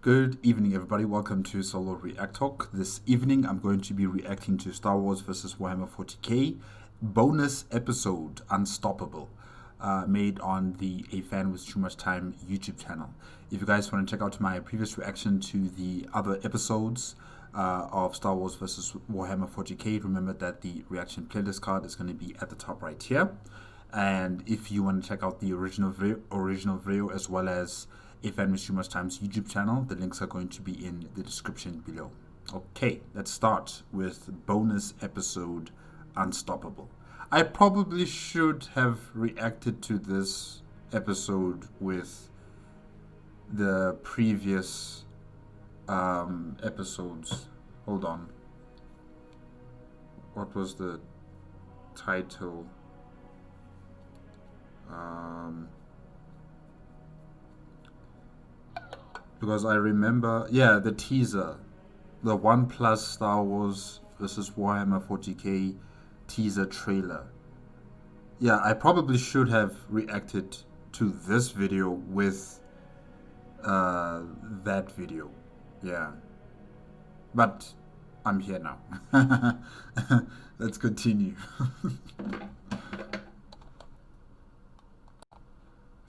Good evening, everybody. Welcome to Solo ReacTalk. This evening, I'm going to be reacting to Star Wars vs. Warhammer 40K bonus episode, Unstoppable, made on the A Fan with Too Much Time YouTube channel. If you guys want to check out my previous reaction to the other episodes of Star Wars vs. Warhammer 40K, remember that the reaction playlist card is going to be at the top right here. And if you want to check out the original video as well as A Fan with Too Much Time's YouTube channel, the links are going to be in the description below. Okay, let's start with bonus episode Unstoppable. I probably should have reacted to this episode with the previous episodes. Hold on. What was the title? Because I remember, yeah, the teaser, the OnePlus Star Wars vs. Warhammer 40K teaser trailer. Yeah, I probably should have reacted to this video with that video. Yeah. But I'm here now. Let's continue.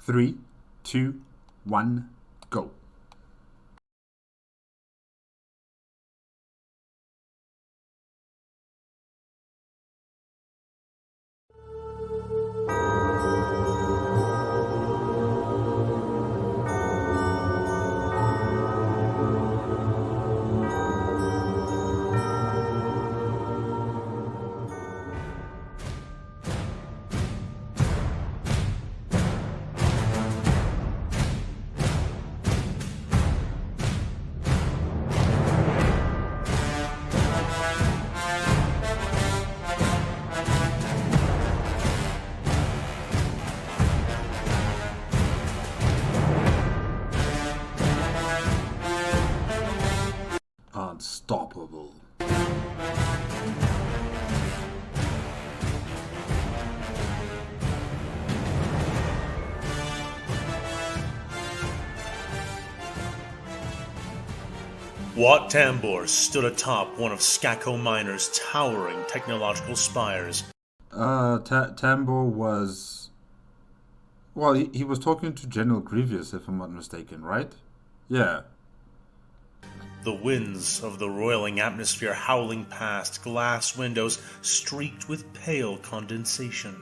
3, 2, 1, go. Unstoppable. Wat Tambor stood atop one of Skako Minor's towering technological spires. Tambor was... Well, he was talking to General Grievous, if I'm not mistaken, right? Yeah. The winds of the roiling atmosphere howling past glass windows streaked with pale condensation.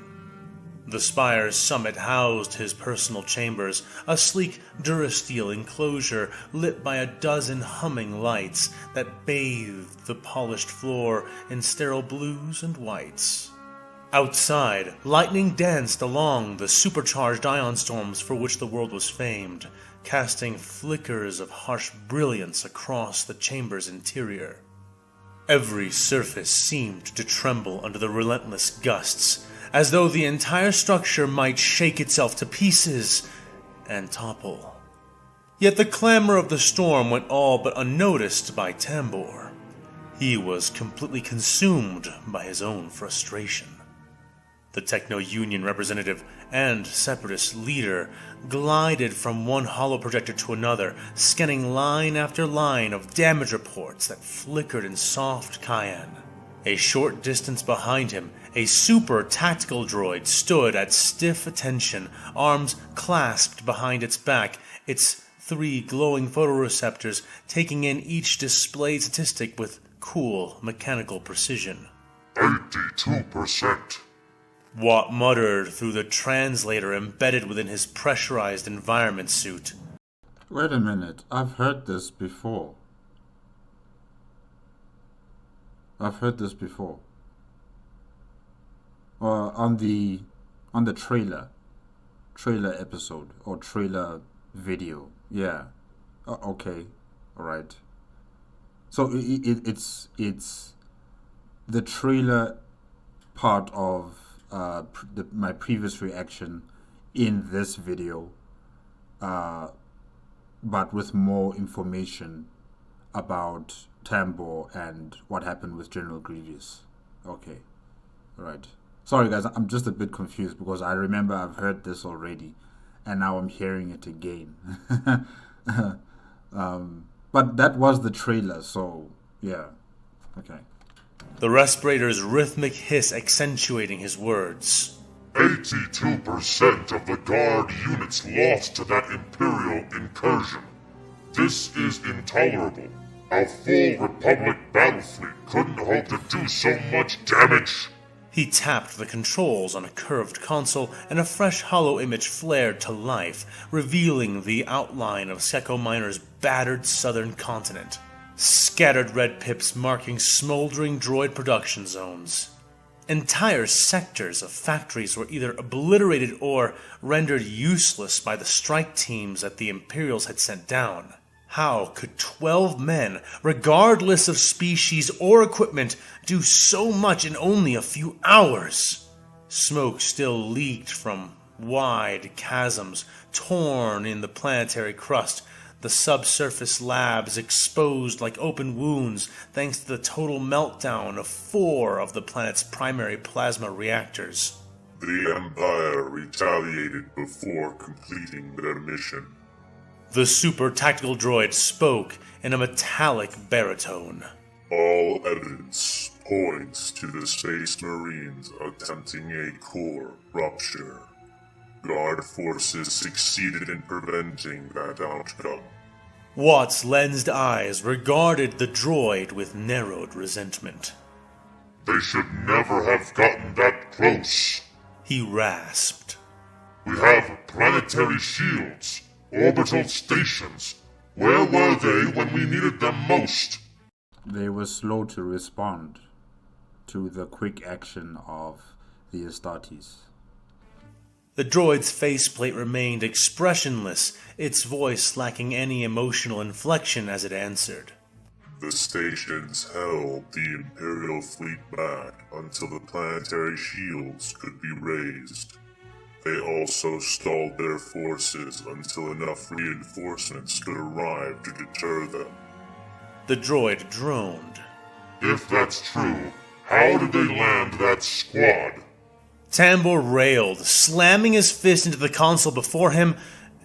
The spire's summit housed his personal chambers, a sleek durasteel enclosure lit by a dozen humming lights that bathed the polished floor in sterile blues and whites. Outside, lightning danced along the supercharged ion storms for which the world was famed, casting flickers of harsh brilliance across the chamber's interior. Every surface seemed to tremble under the relentless gusts, as though the entire structure might shake itself to pieces and topple. Yet the clamor of the storm went all but unnoticed by Tambor. He was completely consumed by his own frustration. The Techno-Union representative and Separatist leader glided from one holo-projector to another, scanning line after line of damage reports that flickered in soft cyan. A short distance behind him, a super tactical droid stood at stiff attention, arms clasped behind its back, its 3 glowing photoreceptors taking in each displayed statistic with cool mechanical precision. 82%. Watt muttered through the translator embedded within his pressurized environment suit. Wait a minute, I've heard this before. On the trailer episode or trailer video. Yeah. Okay. All right. So it's the trailer part of my previous reaction in this video, but with more information about Tambor and what happened with General Grievous. Okay, all right. Sorry guys, I'm just a bit confused because I remember I've heard this already and now I'm hearing it again. But that was the trailer, so yeah. Okay. The respirator's rhythmic hiss accentuating his words. 82% of the Guard units lost to that Imperial incursion. This is intolerable. Our full Republic battle fleet couldn't hope to do so much damage. He tapped the controls on a curved console, and a fresh hollow image flared to life, revealing the outline of Skeko Minor's battered southern continent. Scattered red pips marking smoldering droid production zones. Entire sectors of factories were either obliterated or rendered useless by the strike teams that the Imperials had sent down. How could 12 men, regardless of species or equipment, do so much in only a few hours? Smoke still leaked from wide chasms torn in the planetary crust, the subsurface labs exposed like open wounds thanks to the total meltdown of 4 of the planet's primary plasma reactors. The Empire retaliated before completing their mission. The super tactical droid spoke in a metallic baritone. All evidence points to the Space Marines attempting a core rupture. Guard forces succeeded in preventing that outcome. Watt's lensed eyes regarded the droid with narrowed resentment. They should never have gotten that close. He rasped. We have planetary shields, orbital stations. Where were they when we needed them most? They were slow to respond to the quick action of the Astartes. The droid's faceplate remained expressionless, its voice lacking any emotional inflection as it answered. The stations held the Imperial fleet back until the planetary shields could be raised. They also stalled their forces until enough reinforcements could arrive to deter them. The droid droned. If that's true, how did they land that squad? Tambor railed, slamming his fist into the console before him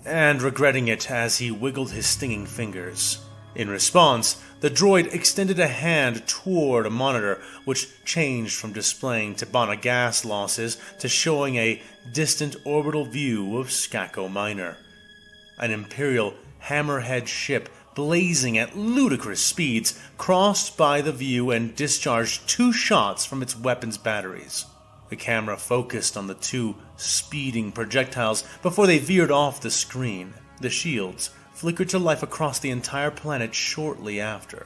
and regretting it as he wiggled his stinging fingers. In response, the droid extended a hand toward a monitor, which changed from displaying Tibanna gas losses to showing a distant orbital view of Skeko Minor. An Imperial hammerhead ship blazing at ludicrous speeds crossed by the view and discharged 2 shots from its weapons batteries. The camera focused on the 2 speeding projectiles before they veered off the screen. The shields flickered to life across the entire planet shortly after.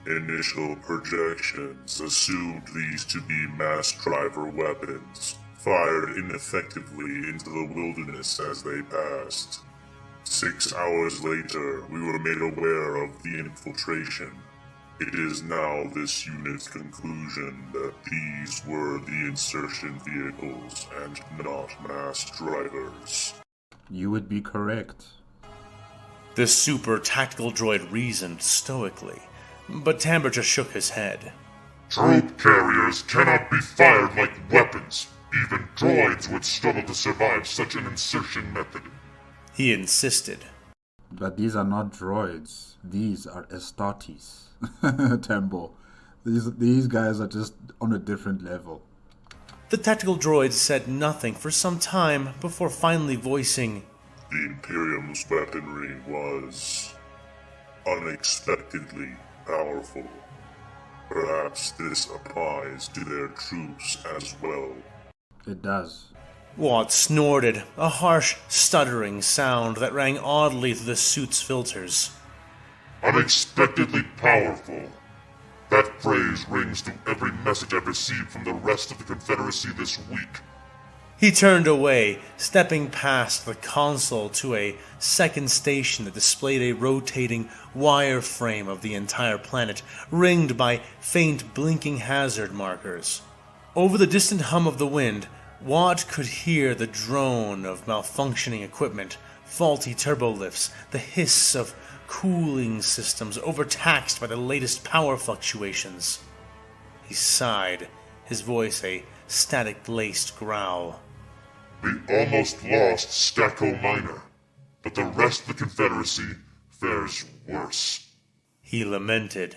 Initial projections assumed these to be mass driver weapons, fired ineffectively into the wilderness as they passed. 6 hours later, we were made aware of the infiltration. It is now this unit's conclusion that these were the insertion vehicles and not mass drivers. You would be correct. The super tactical droid reasoned stoically, but Tambor just shook his head. Troop carriers cannot be fired like weapons. Even droids would struggle to survive such an insertion method. He insisted. But these are not droids. These are Astartes. Tambor. These guys are just on a different level. The tactical droid said nothing for some time before finally voicing, The Imperium's weaponry was unexpectedly powerful. Perhaps this applies to their troops as well. It does. Watt snorted, a harsh, stuttering sound that rang oddly through the suit's filters. Unexpectedly powerful. That phrase rings through every message I've received from the rest of the Confederacy this week. He turned away, stepping past the console to a second station that displayed a rotating wireframe of the entire planet, ringed by faint blinking hazard markers. Over the distant hum of the wind, Watt could hear the drone of malfunctioning equipment, faulty turbolifts, the hiss of cooling systems overtaxed by the latest power fluctuations. He sighed, his voice a static-laced growl. We almost lost Skeko Minor, but the rest of the Confederacy fares worse. He lamented.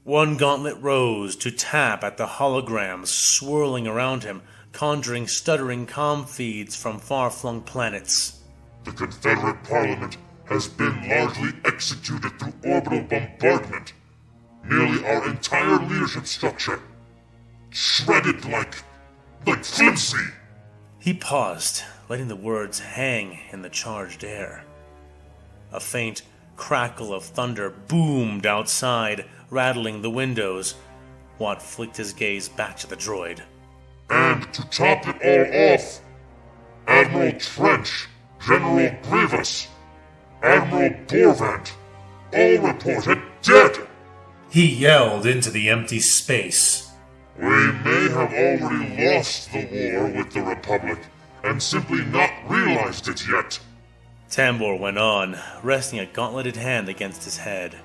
One gauntlet rose to tap at the holograms swirling around him, conjuring stuttering comm feeds from far-flung planets. The Confederate Parliament has been largely executed through orbital bombardment. Nearly our entire leadership structure shredded like flimsy. He paused, letting the words hang in the charged air. A faint crackle of thunder boomed outside, rattling the windows. Watt flicked his gaze back to the droid. And to top it all off, Admiral Trench, General Grievous, Admiral Borvant, all reported dead. He yelled into the empty space. We may have already lost the war with the Republic, and simply not realized it yet. Tambor went on, resting a gauntleted hand against his head.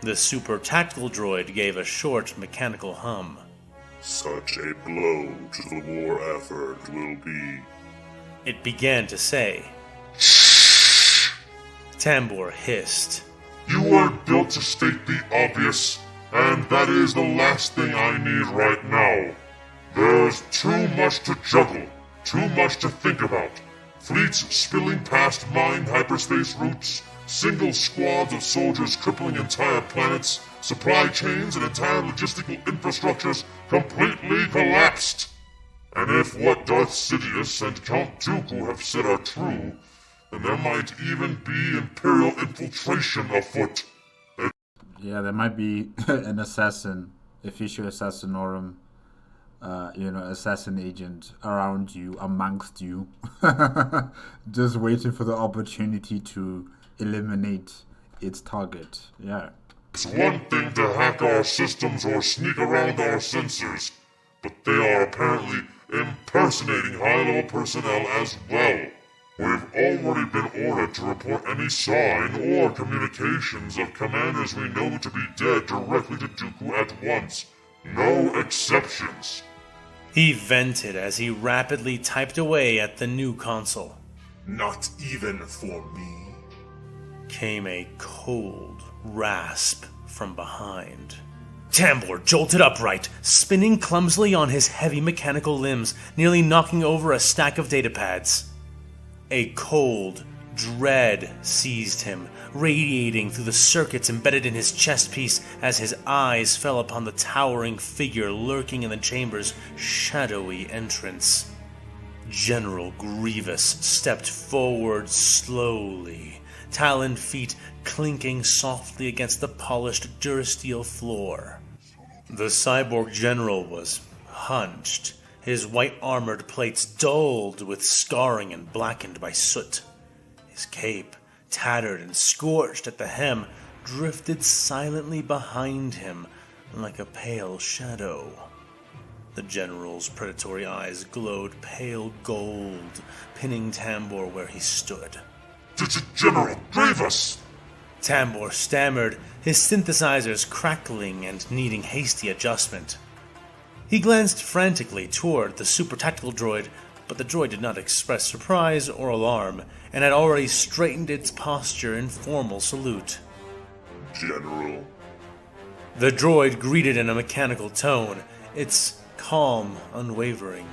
The super tactical droid gave a short mechanical hum. Such a blow to the war effort will be... It began to say. Shh! Tambor hissed. You weren't built to state the obvious, and that is the last thing I need right now. There's too much to juggle, too much to think about. Fleets spilling past mined hyperspace routes, single squads of soldiers crippling entire planets, supply chains and entire logistical infrastructures completely collapsed. And if what Darth Sidious and Count Dooku have said are true, then there might even be Imperial infiltration afoot. Yeah, there might be an assassin, official assassinorum, assassin agent around you, amongst you, just waiting for the opportunity to eliminate its target. Yeah. It's one thing to hack our systems or sneak around our sensors, but they are apparently impersonating high-level personnel as well. We've already been ordered to report any sign or communications of commanders we know to be dead directly to Dooku at once. No exceptions. He vented as he rapidly typed away at the new console. Not even for me. Came a cold rasp from behind. Tambor jolted upright, spinning clumsily on his heavy mechanical limbs, nearly knocking over a stack of datapads. A cold dread seized him, radiating through the circuits embedded in his chest piece as his eyes fell upon the towering figure lurking in the chamber's shadowy entrance. General Grievous stepped forward slowly, taloned feet clinking softly against the polished durasteel floor. The cyborg general was hunched, his white-armored plates dulled with scarring and blackened by soot. His cape, tattered and scorched at the hem, drifted silently behind him like a pale shadow. The general's predatory eyes glowed pale gold, pinning Tambor where he stood. General Grievous! Tambor stammered, his synthesizers crackling and needing hasty adjustment. He glanced frantically toward the super tactical droid, but the droid did not express surprise or alarm, and had already straightened its posture in formal salute. General. The droid greeted in a mechanical tone, its calm unwavering.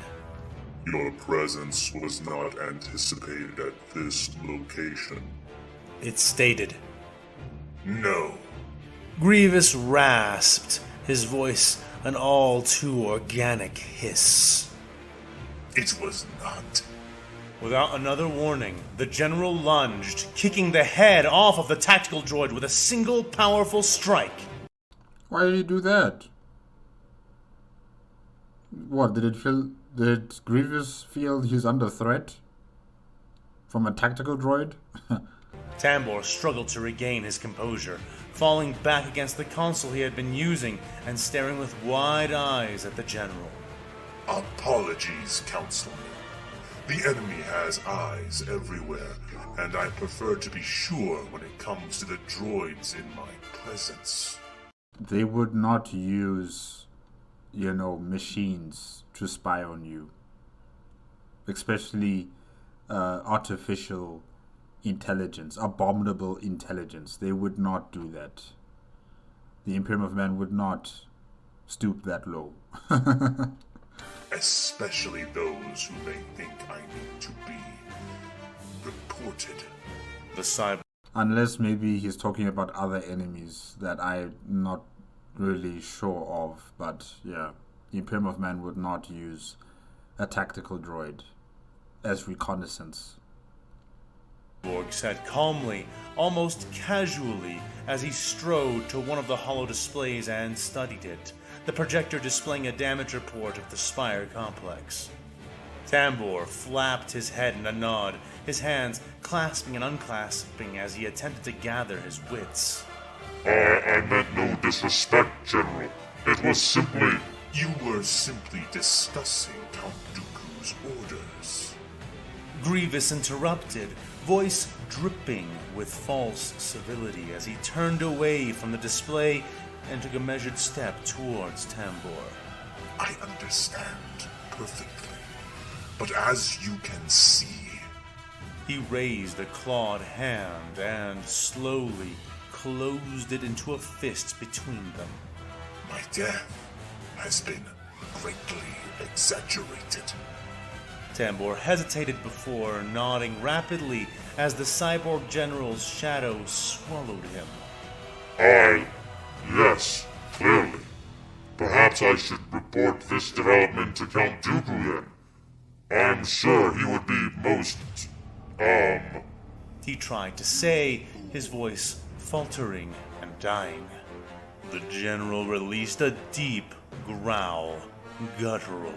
Your presence was not anticipated at this location. It stated. No. Grievous rasped, his voice an all-too-organic hiss. It was not. Without another warning, the general lunged, kicking the head off of the tactical droid with a single powerful strike. Why did he do that? What, did Grievous feel he's under threat? From a tactical droid? Tambor struggled to regain his composure, falling back against the console he had been using and staring with wide eyes at the general. Apologies, Councilman. The enemy has eyes everywhere, and I prefer to be sure when it comes to the droids in my presence. They would not use, machines to spy on you. Especially artificial intelligence, abominable intelligence. They would not do that. The Imperium of Man would not stoop that low. Especially those who may think I need to be reported. The cyborg. Unless maybe he's talking about other enemies that I'm not really sure of. But yeah, the Imperium of Man would not use a tactical droid as reconnaissance. Said calmly, almost casually, as he strode to one of the holo displays and studied it, the projector displaying a damage report of the Spire complex. Tambor flapped his head in a nod, his hands clasping and unclasping as he attempted to gather his wits. I meant no disrespect, General. It was simply... You were simply discussing Count Dooku's orders. Grievous interrupted, voice dripping with false civility as he turned away from the display and took a measured step towards Tambor. I understand perfectly, but as you can see... He raised a clawed hand and slowly closed it into a fist between them. My death has been greatly exaggerated. Tambor hesitated before nodding rapidly as the cyborg general's shadow swallowed him. Yes, clearly. Perhaps I should report this development to Count Dooku then. I'm sure he would be most, He tried to say, his voice faltering and dying. The general released a deep growl, guttural.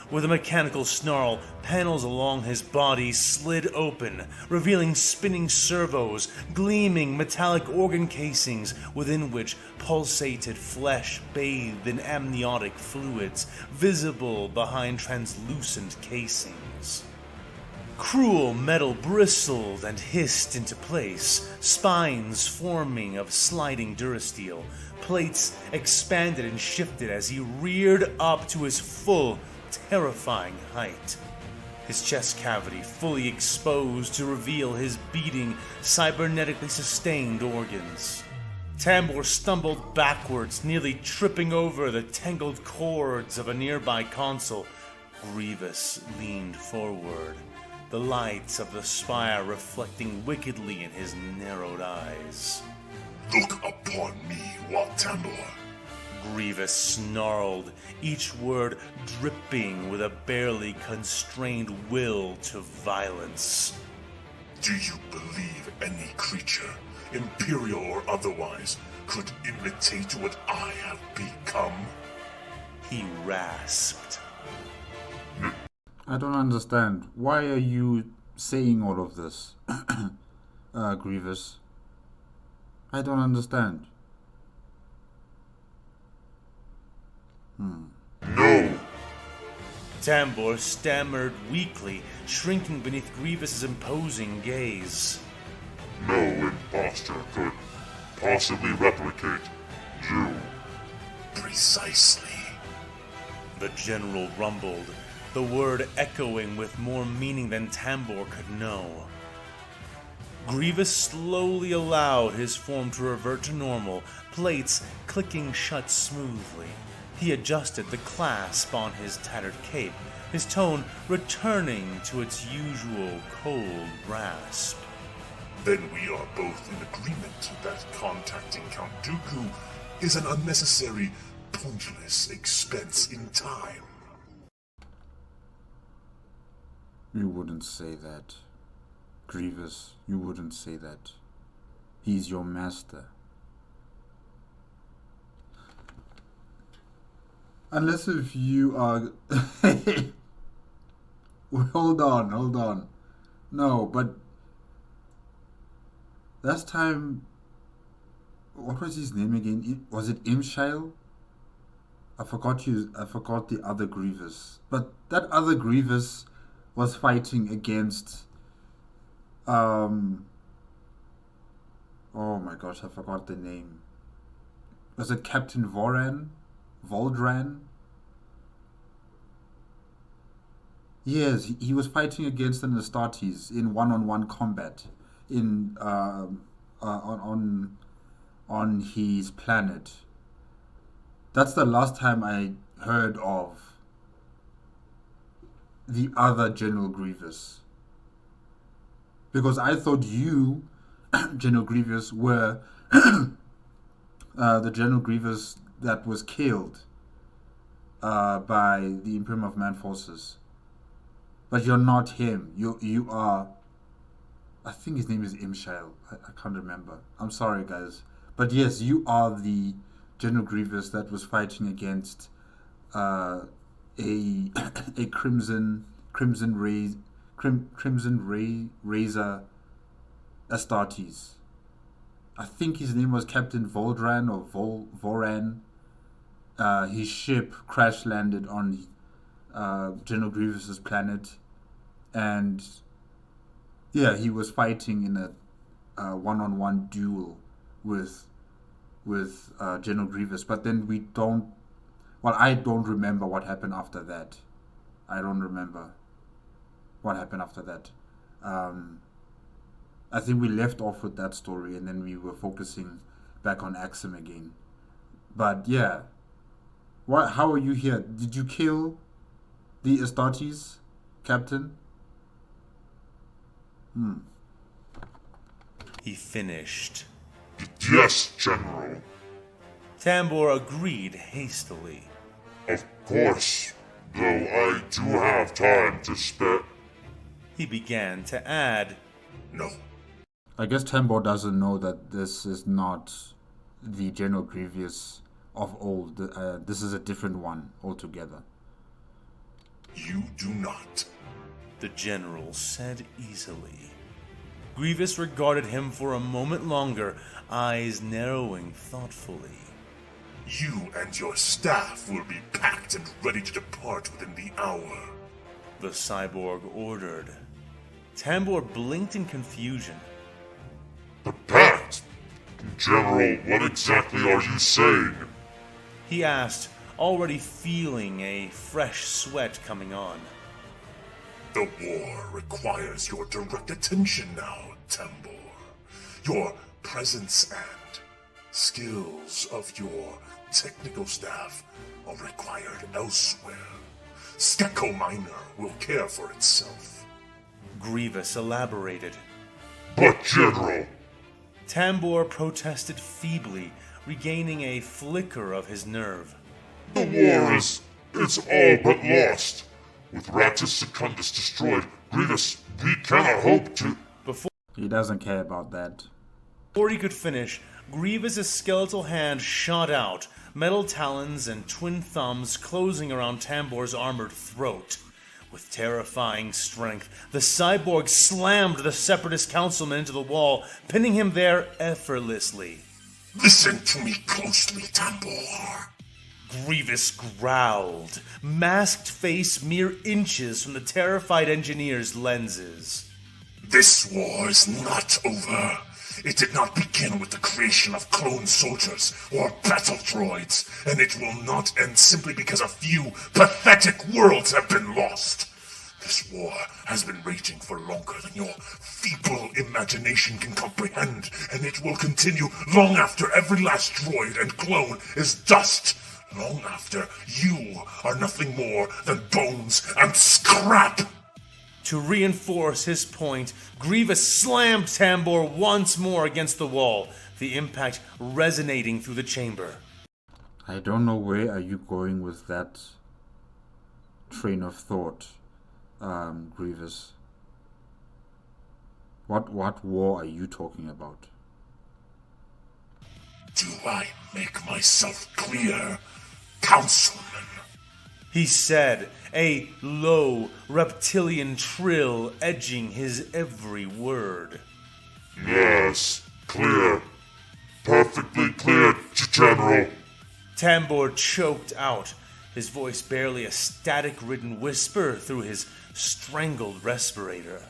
With a mechanical snarl, panels along his body slid open, revealing spinning servos, gleaming metallic organ casings within which pulsated flesh bathed in amniotic fluids, visible behind translucent casings. Cruel metal bristled and hissed into place, spines forming of sliding durasteel. Plates expanded and shifted as he reared up to his full, terrifying height. His chest cavity fully exposed to reveal his beating, cybernetically sustained organs. Tambor stumbled backwards, nearly tripping over the tangled cords of a nearby console. Grievous leaned forward, the lights of the spire reflecting wickedly in his narrowed eyes. Look upon me, Wat Tambor. Grievous snarled, each word dripping with a barely constrained will to violence. Do you believe any creature, imperial or otherwise, could imitate what I have become? He rasped. I don't understand. Why are you saying all of this, Grievous? I don't understand. No! Tambor stammered weakly, shrinking beneath Grievous's imposing gaze. No imposter could possibly replicate you. Precisely. The general rumbled, the word echoing with more meaning than Tambor could know. Grievous slowly allowed his form to revert to normal, plates clicking shut smoothly. He adjusted the clasp on his tattered cape, his tone returning to its usual cold rasp. Then we are both in agreement that contacting Count Dooku is an unnecessary, pointless expense in time. You wouldn't say that. Grievous, you wouldn't say that. He's your master. Unless if you are... Hold on. No, but... Last time... What was his name again? Was it Imshale? I forgot the other Grievous. But that other Grievous was fighting against... Oh my gosh, I forgot the name. Was it Captain Voldran? Yes, he was fighting against the Astartes in one-on-one combat. in on his planet. That's the last time I heard of the other General Grievous. Because I thought you, General Grievous, were the General Grievous that was killed by the Imperium of Man forces. But you're not him. You are. I think his name is Imshael. I can't remember. I'm sorry, guys. But yes, you are the General Grievous that was fighting against a Crimson Razor Astartes. I think his name was Captain Voldran or Voran. His ship crash landed on General Grievous's planet, and yeah, he was fighting in a one-on-one duel with General Grievous. But then I don't remember what happened after that. I don't remember what happened after that. I think we left off with that story, and then we were focusing back on Axum again. But yeah, how are you here? Did you kill the Astartes, Captain? He finished. Yes, General. Tambor agreed hastily. Of course, though I do have time to spare. He began to add, No. I guess Tambor doesn't know that this is not the General Grievous of old. This is a different one altogether. You do not. the general said easily. Grievous regarded him for a moment longer, eyes narrowing thoughtfully. You and your staff will be packed and ready to depart within the hour, The cyborg ordered. Tambor blinked in confusion. The pact? General, what exactly are you saying? He asked, already feeling a fresh sweat coming on. The war requires your direct attention now, Tambor. Your presence and skills of your technical staff are required elsewhere. Skeko Minor will care for itself. Grievous elaborated. But, General, Tambor protested feebly, regaining a flicker of his nerve. the war it's all but lost. With Ratus Secundus destroyed, Grievous, we cannot hope to... He doesn't care about that. Before he could finish, Grievous's skeletal hand shot out, metal talons and twin thumbs closing around Tambor's armored throat. With terrifying strength, the cyborg slammed the Separatist councilman into the wall, pinning him there effortlessly. Listen to me closely, Tambor. Grievous growled, masked face mere inches from the terrified engineer's lenses. This war is not over. It did not begin with the creation of clone soldiers or battle droids, and it will not end simply because a few pathetic worlds have been lost. This war has been raging for longer than your feeble imagination can comprehend, and it will continue long after every last droid and clone is dust, long after you are nothing more than bones and scrap. To reinforce his point, Grievous slammed Tambor once more against the wall, the impact resonating through the chamber. I don't know where are you going with that train of thought, Grievous. What war are you talking about? Do I make myself clear, Councilman? He said, a low, reptilian trill edging his every word. Yes, clear. Perfectly clear, General. Tambor choked out, his voice barely a static-ridden whisper through his strangled respirator.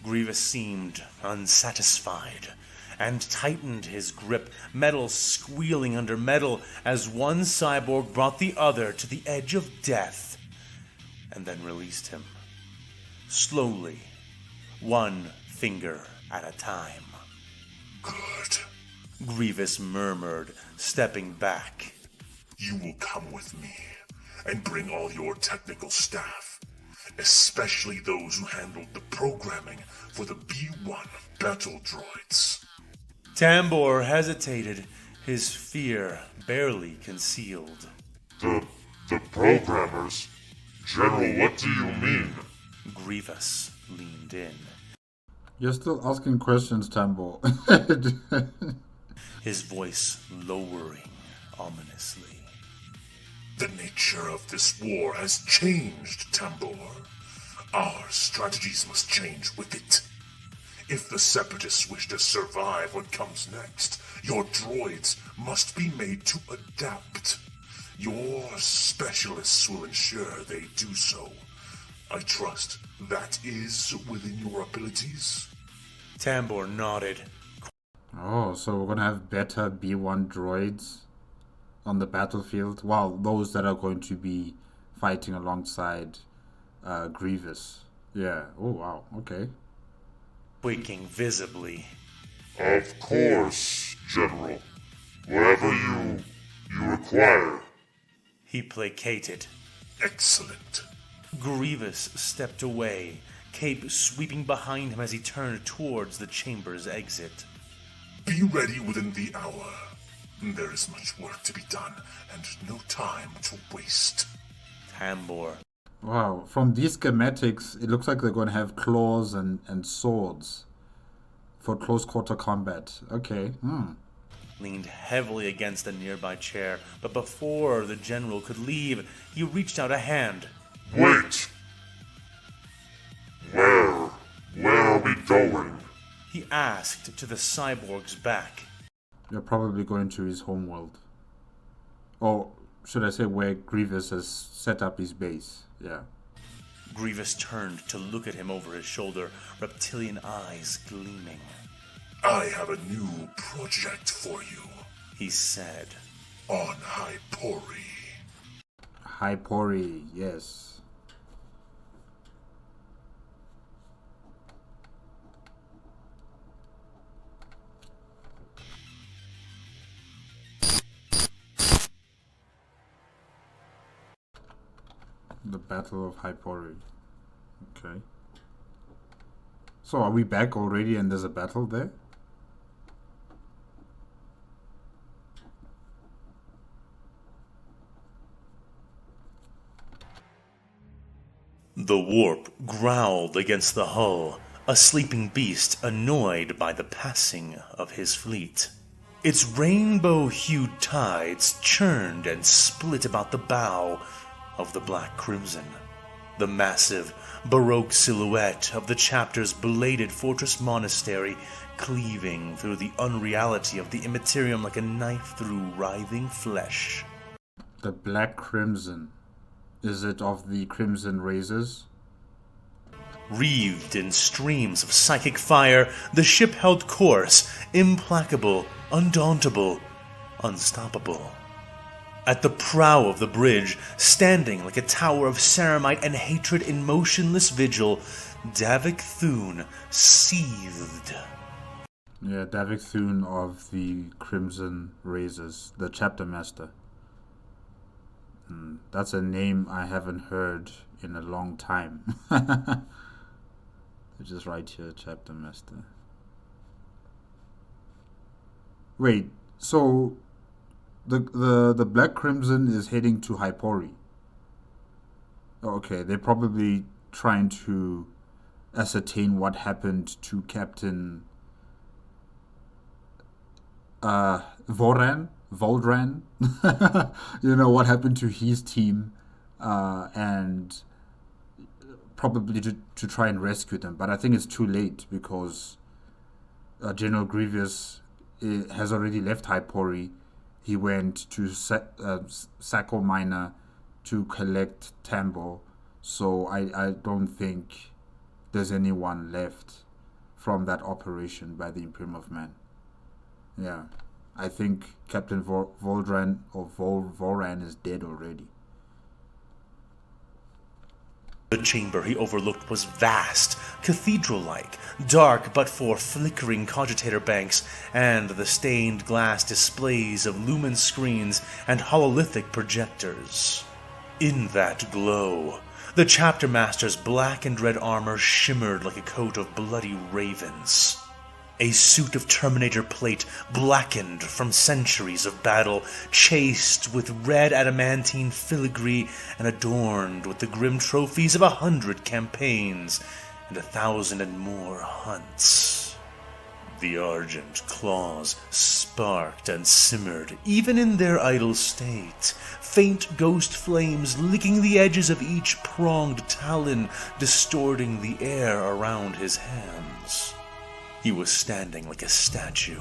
Grievous seemed unsatisfied, and tightened his grip, metal squealing under metal as one cyborg brought the other to the edge of death, and then released him. Slowly, one finger at a time. Good. Grievous murmured, stepping back. You will come with me and bring all your technical staff, especially those who handled the programming for the B1 battle droids. Tambor hesitated, his fear barely concealed. The programmers? General, what do you mean? Grievous leaned in. You're still asking questions, Tambor. His voice lowering ominously. The nature of this war has changed, Tambor. Our strategies must change with it. If the Separatists wish to survive what comes next, your droids must be made to adapt. Your specialists will ensure they do so. I trust that is within your abilities. Tambor nodded. Oh, so we're gonna have better B1 droids on the battlefield? Well, those that are going to be fighting alongside Grievous. Yeah. Oh, wow. Okay. Quaking visibly. Of course, General. Whatever you require. He placated. Excellent. Grievous stepped away, cape sweeping behind him as he turned towards the chamber's exit. Be ready within the hour. There is much work to be done, and no time to waste. Tambor. Wow. From these schematics, it looks like they're going to have claws and swords for close quarter combat. Okay. Leaned heavily against a nearby chair, but before the general could leave, he reached out a hand. Wait! Where are we going? He asked to the cyborg's back. You're probably going to his homeworld. Or should I say where Grievous has set up his base. Yeah. Grievous turned to look at him over his shoulder, reptilian eyes gleaming. I have a new project for you, He said. on Hypori. Hypori, yes. The Battle of Hypori. Okay. So are we back already and there's a battle there? The warp growled against the hull, a sleeping beast annoyed by the passing of his fleet. Its rainbow-hued tides churned and split about the bow of the Black Crimson. The massive, baroque silhouette of the chapter's belated fortress monastery cleaving through the unreality of the immaterium like a knife through writhing flesh. The Black Crimson. Is it of the Crimson Razors? Wreathed in streams of psychic fire, the ship held course, implacable, undauntable, unstoppable. At the prow of the bridge, standing like a tower of ceramite and hatred in motionless vigil, Davik Thun seethed. Yeah, Davik Thun of the Crimson Razors, the chapter master. That's a name I haven't heard in a long time. Just right here, chapter master. Wait, so the Black Crimson is heading to Hypori. Okay, they're probably trying to ascertain what happened to Captain Voldran. You know, what happened to his team, and probably to try and rescue them. But I think it's too late because General Grievous has already left Hypori. He went to Sacco Minor to collect Tambor. So I don't think there's anyone left from that operation by the Imperium of Man. Yeah. I think Captain Voldran or Voran is dead already. The chamber he overlooked was vast, cathedral-like, dark but for flickering cogitator banks and the stained glass displays of lumen screens and hololithic projectors. In that glow, the chapter master's black and red armor shimmered like a coat of bloody ravens. A suit of Terminator plate, blackened from centuries of battle, chased with red adamantine filigree and adorned with the grim trophies of 100 campaigns and 1,000 and more hunts. The argent claws sparked and simmered, even in their idle state, faint ghost flames licking the edges of each pronged talon, distorting the air around his hands. He was standing like a statue,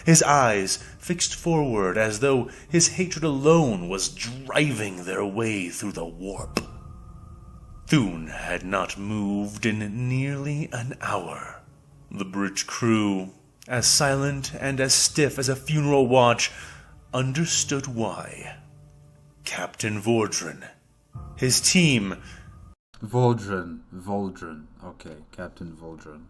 his eyes fixed forward as though his hatred alone was driving their way through the warp. Thun had not moved in nearly an hour. The bridge crew, as silent and as stiff as a funeral watch, understood why. Captain Vordran, his team... Vordran. Okay, Captain Vordran.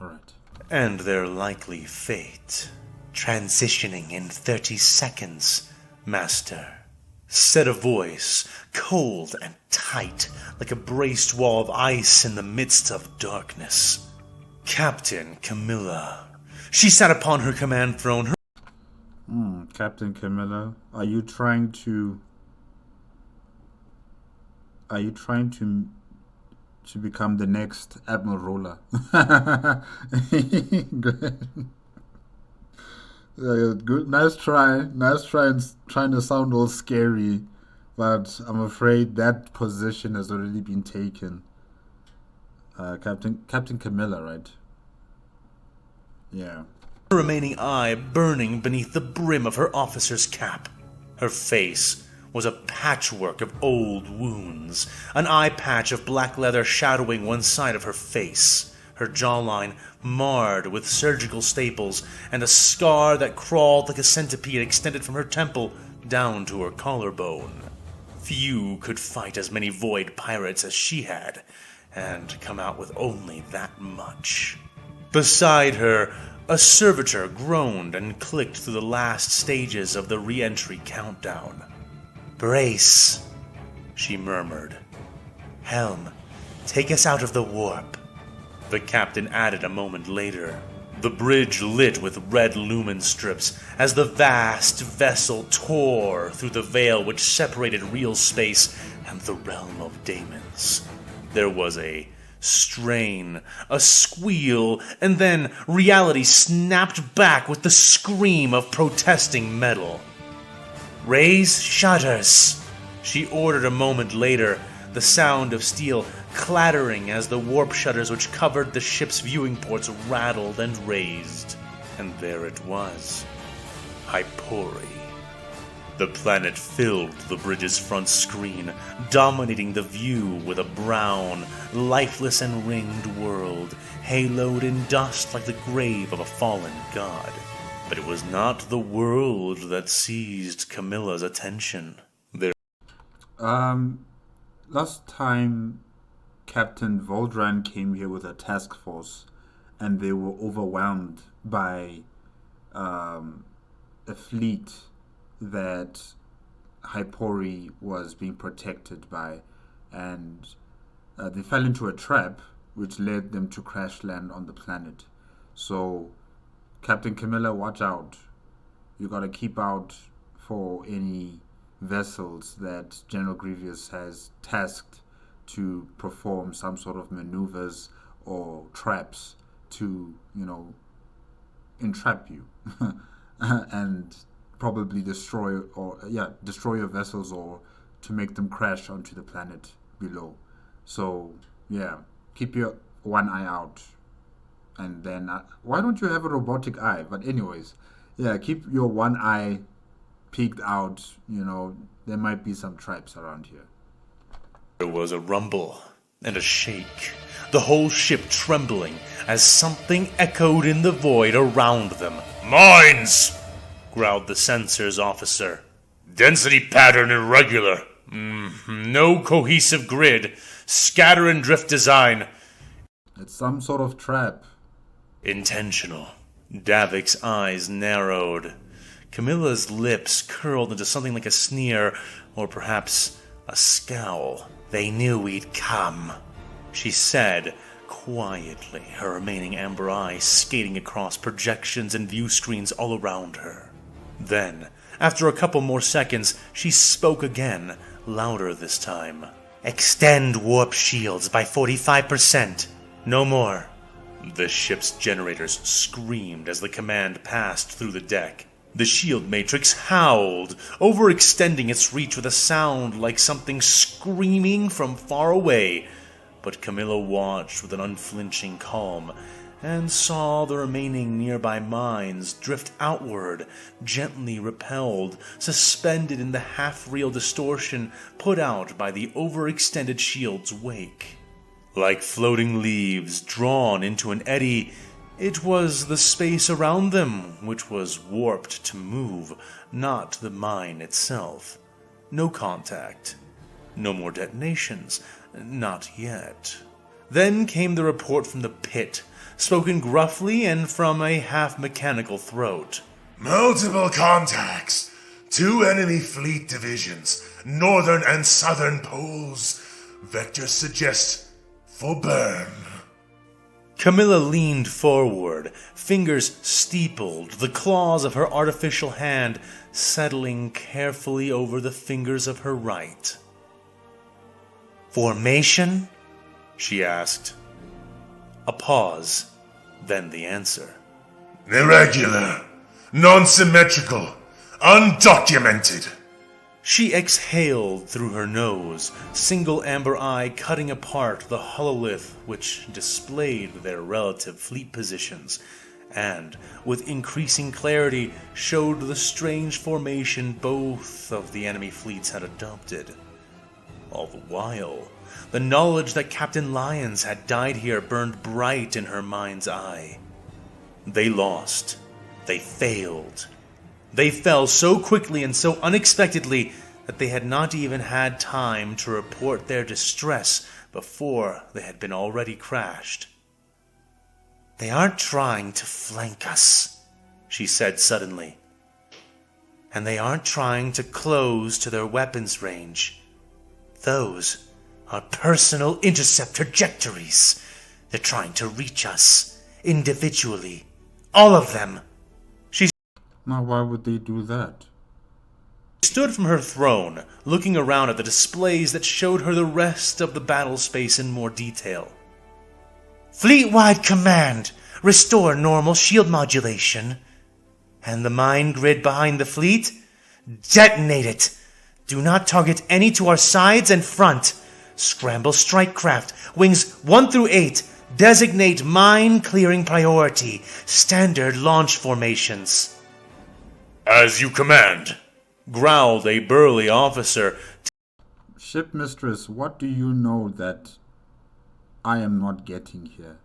Alright. And their likely fate. Transitioning in 30 seconds, Master, said a voice, cold and tight, like a braced wall of ice in the midst of darkness. Captain Camilla. She sat upon her command throne. Captain Camilla, are you trying to become the next Admiral Roller? Good, nice try, and trying to sound all scary, but I'm afraid that position has already been taken. Captain Camilla, right? Yeah. Her remaining eye burning beneath the brim of her officer's cap. Her face was a patchwork of old wounds, an eye patch of black leather shadowing one side of her face, her jawline marred with surgical staples, and a scar that crawled like a centipede extended from her temple down to her collarbone. Few could fight as many void pirates as she had, and come out with only that much. Beside her, a servitor groaned and clicked through the last stages of the re-entry countdown. "Brace," she murmured. "Helm, take us out of the warp." The captain added a moment later. The bridge lit with red lumen strips as the vast vessel tore through the veil which separated real space and the realm of daemons. There was a strain, a squeal, and then reality snapped back with the scream of protesting metal. "Raise shutters," she ordered a moment later, the sound of steel clattering as the warp shutters which covered the ship's viewing ports rattled and raised. And there it was, Hypori. The planet filled the bridge's front screen, dominating the view with a brown, lifeless and ringed world, haloed in dust like the grave of a fallen god. But it was not the world that seized Camilla's attention. Last time Captain Vordran came here with a task force, and they were overwhelmed by a fleet that Hypori was being protected by, and they fell into a trap which led them to crash land on the planet. So, Captain Camilla, watch out. You gotta keep out for any vessels that General Grievous has tasked to perform some sort of maneuvers or traps to, entrap you and probably destroy your vessels, or to make them crash onto the planet below. So keep your one eye out, and then why don't you have a robotic eye? But anyways, keep your one eye peeked out. There might be some traps around here. There was a rumble and a shake, the whole ship trembling as something echoed in the void around them. "Mines!" growled the sensors officer. Density pattern irregular. No cohesive grid. Scatter and drift design. It's some sort of trap. Intentional. Davik's eyes narrowed. Camilla's lips curled into something like a sneer, or perhaps a scowl. They knew we'd come, she said quietly, her remaining amber eyes skating across projections and view screens all around her. Then, after a couple more seconds, she spoke again, louder this time. Extend warp shields by 45%. No more. The ship's generators screamed as the command passed through the deck. The shield matrix howled, overextending its reach with a sound like something screaming from far away. But Camilla watched with an unflinching calm and saw the remaining nearby mines drift outward, gently repelled, suspended in the half-real distortion put out by the overextended shield's wake. Like floating leaves drawn into an eddy, it was the space around them which was warped to move, not the mine itself. No contact. No more detonations. Not yet. Then came the report from the pit, spoken gruffly and from a half-mechanical throat. Multiple contacts. 2 enemy fleet divisions. Northern and southern poles. Vectors suggest for burn. Camilla leaned forward, fingers steepled, the claws of her artificial hand settling carefully over the fingers of her right. Formation? She asked. A pause, then the answer. Irregular, non-symmetrical, undocumented. She exhaled through her nose, single amber eye cutting apart the hololith which displayed their relative fleet positions, and, with increasing clarity, showed the strange formation both of the enemy fleets had adopted. All the while, the knowledge that Captain Lyons had died here burned bright in her mind's eye. They lost. They failed. They fell so quickly and so unexpectedly that they had not even had time to report their distress before they had been already crashed. They aren't trying to flank us, she said suddenly. And they aren't trying to close to their weapons range. Those are personal intercept trajectories. They're trying to reach us, individually. All of them. Now, why would they do that? She stood from her throne, looking around at the displays that showed her the rest of the battle space in more detail. Fleet-wide command, restore normal shield modulation. And the mine grid behind the fleet? Detonate it. Do not target any to our sides and front. Scramble strike craft, wings 1 through 8. Designate mine clearing priority. Standard launch formations. As you command, growled a burly officer. Shipmistress, what do you know that I am not getting here?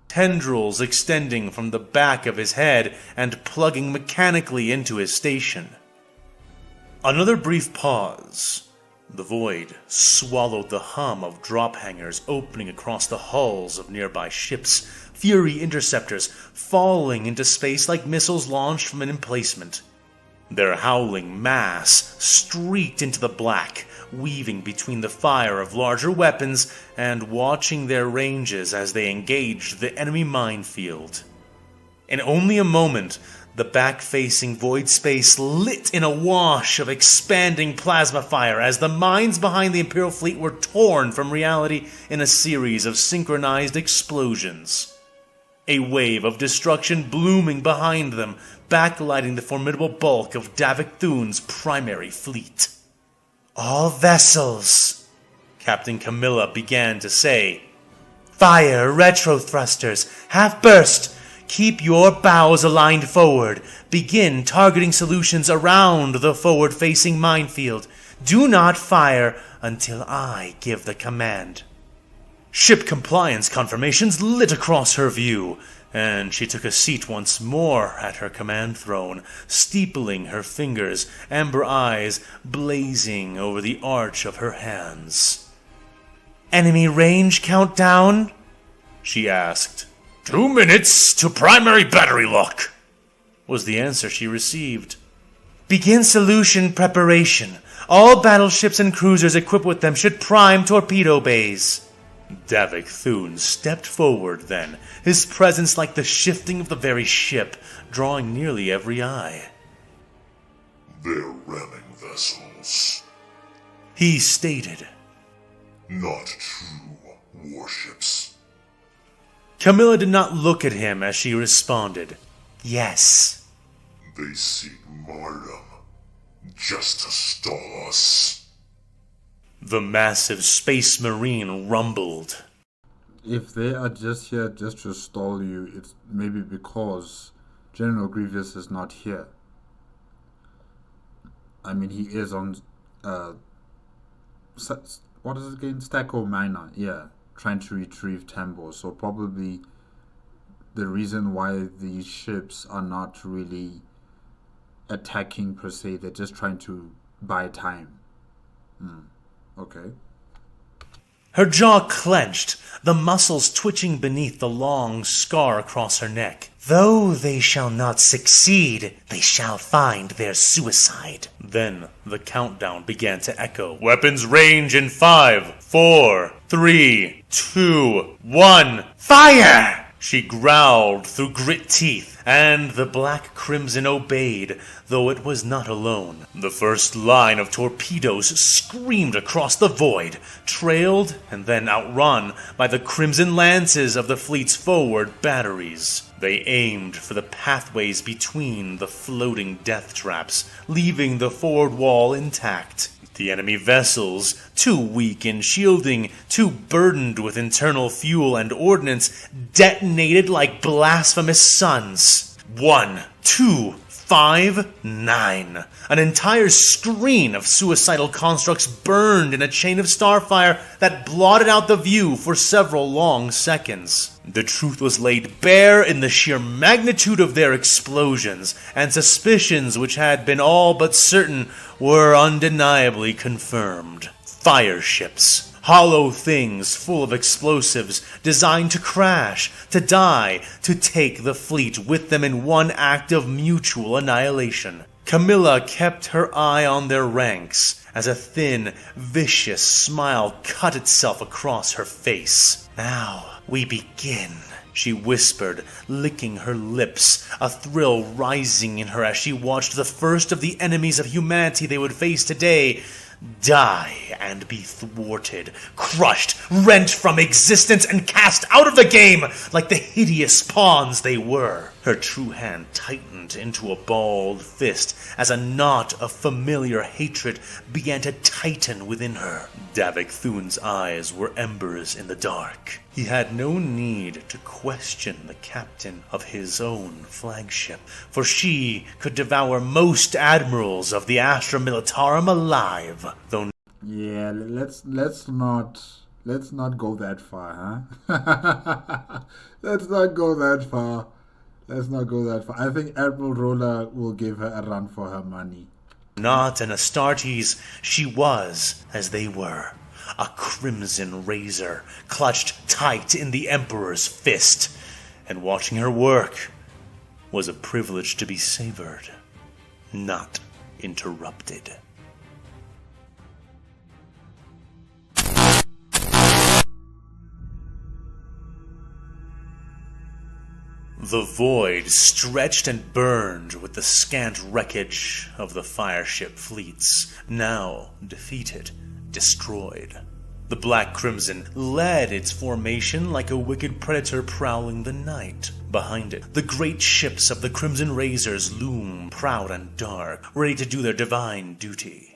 Tendrils extending from the back of his head and plugging mechanically into his station. Another brief pause. The void swallowed the hum of drop hangars opening across the hulls of nearby ships, Fury interceptors falling into space like missiles launched from an emplacement. Their howling mass streaked into the black, weaving between the fire of larger weapons and watching their ranges as they engaged the enemy minefield. In only a moment, the back-facing void space lit in a wash of expanding plasma fire as the mines behind the Imperial fleet were torn from reality in a series of synchronized explosions. A wave of destruction blooming behind them, backlighting the formidable bulk of Davik Thun's primary fleet. All vessels, Captain Camilla began to say. Fire retro thrusters, half burst. Keep your bows aligned forward. Begin targeting solutions around the forward-facing minefield. Do not fire until I give the command. Ship compliance confirmations lit across her view, and she took a seat once more at her command throne, steepling her fingers, amber eyes blazing over the arch of her hands. "Enemy range countdown?" she asked. 2 minutes to primary battery lock," was the answer she received. "Begin solution preparation. All battleships and cruisers equipped with them should prime torpedo bays." Davik Thun stepped forward then, his presence like the shifting of the very ship, drawing nearly every eye. "They're ramming vessels," he stated. "Not true warships." Camilla did not look at him as she responded, "Yes." "They seek martyrdom just to stall us." The massive space marine rumbled. If they are just here just to stall you, it's maybe because General Grievous is not here. I mean, he is on, what is it again? Stacko Minor, yeah, trying to retrieve Tambor. So probably the reason why these ships are not really attacking per se, they're just trying to buy time. Okay. Her jaw clenched, the muscles twitching beneath the long scar across her neck. "Though they shall not succeed, they shall find their suicide." Then the countdown began to echo. "Weapons range in 5, 4, 3, 2, 1, fire!" She growled through grit teeth, and the black crimson obeyed, though it was not alone. The first line of torpedoes screamed across the void, trailed and then outrun by the crimson lances of the fleet's forward batteries. They aimed for the pathways between the floating death traps, leaving the forward wall intact. The enemy vessels, too weak in shielding, too burdened with internal fuel and ordnance, detonated like blasphemous suns. 1, 2, 5, 9. An entire screen of suicidal constructs burned in a chain of starfire that blotted out the view for several long seconds. The truth was laid bare in the sheer magnitude of their explosions, and suspicions which had been all but certain were undeniably confirmed. Fire ships, hollow things full of explosives, designed to crash, to die, to take the fleet with them in one act of mutual annihilation. Camilla kept her eye on their ranks as a thin, vicious smile cut itself across her face. "Now we begin," she whispered, licking her lips, a thrill rising in her as she watched the first of the enemies of humanity they would face today die and be thwarted, crushed, rent from existence, and cast out of the game like the hideous pawns they were. Her true hand tightened into a balled fist as a knot of familiar hatred began to tighten within her. Davik Thun's eyes were embers in the dark. He had no need to question the captain of his own flagship, for she could devour most admirals of the Astra Militarum alive, though... Yeah, let's not go that far, huh? Let's not go that far. I think Admiral Roller will give her a run for her money. Not an Astartes, she was as they were. A crimson razor clutched tight in the Emperor's fist, and watching her work was a privilege to be savored, not interrupted. The void stretched and burned with the scant wreckage of the fireship fleets, now defeated, destroyed. The Black Crimson led its formation like a wicked predator prowling the night. Behind it, the great ships of the Crimson Razors loom proud and dark, ready to do their divine duty.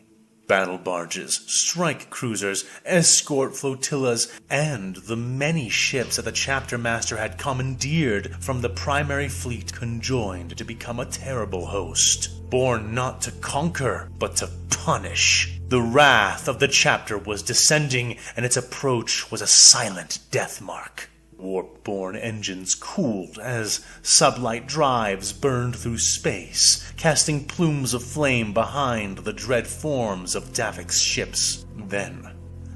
Battle barges, strike cruisers, escort flotillas, and the many ships that the chapter master had commandeered from the primary fleet conjoined to become a terrible host, born not to conquer, but to punish. The wrath of the chapter was descending, and its approach was a silent death mark. Warp-borne engines cooled as sublight drives burned through space, casting plumes of flame behind the dread forms of Davik's ships. Then,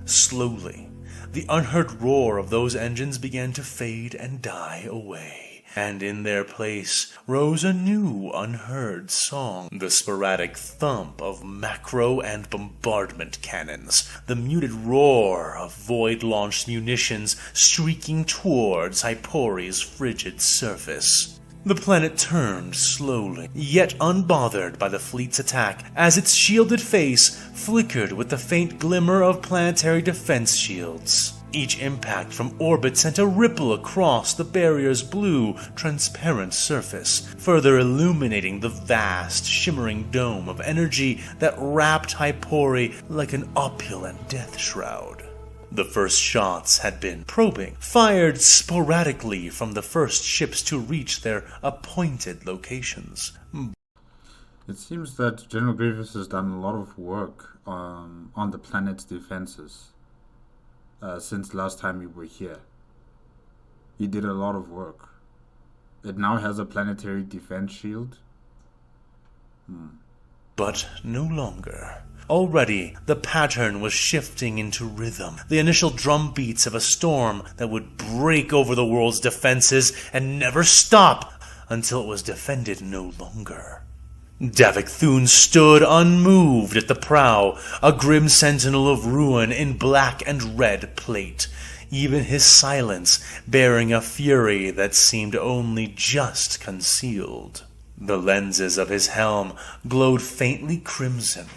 slowly, the unheard roar of those engines began to fade and die away. And in their place rose a new unheard song, the sporadic thump of macro and bombardment cannons, the muted roar of void-launched munitions streaking towards Hypori's frigid surface. The planet turned slowly, yet unbothered by the fleet's attack, as its shielded face flickered with the faint glimmer of planetary defense shields. Each impact from orbit sent a ripple across the barrier's blue, transparent surface, further illuminating the vast, shimmering dome of energy that wrapped Hypori like an opulent death shroud. The first shots had been probing, fired sporadically from the first ships to reach their appointed locations. It seems that General Grievous has done a lot of work on the planet's defenses. Since last time we were here. He did a lot of work. It now has a planetary defense shield. But no longer. Already, the pattern was shifting into rhythm, the initial drum beats of a storm that would break over the world's defenses and never stop until it was defended no longer. Davik Thun stood unmoved at the prow, a grim sentinel of ruin in black and red plate, even his silence bearing a fury that seemed only just concealed. The lenses of his helm glowed faintly crimson,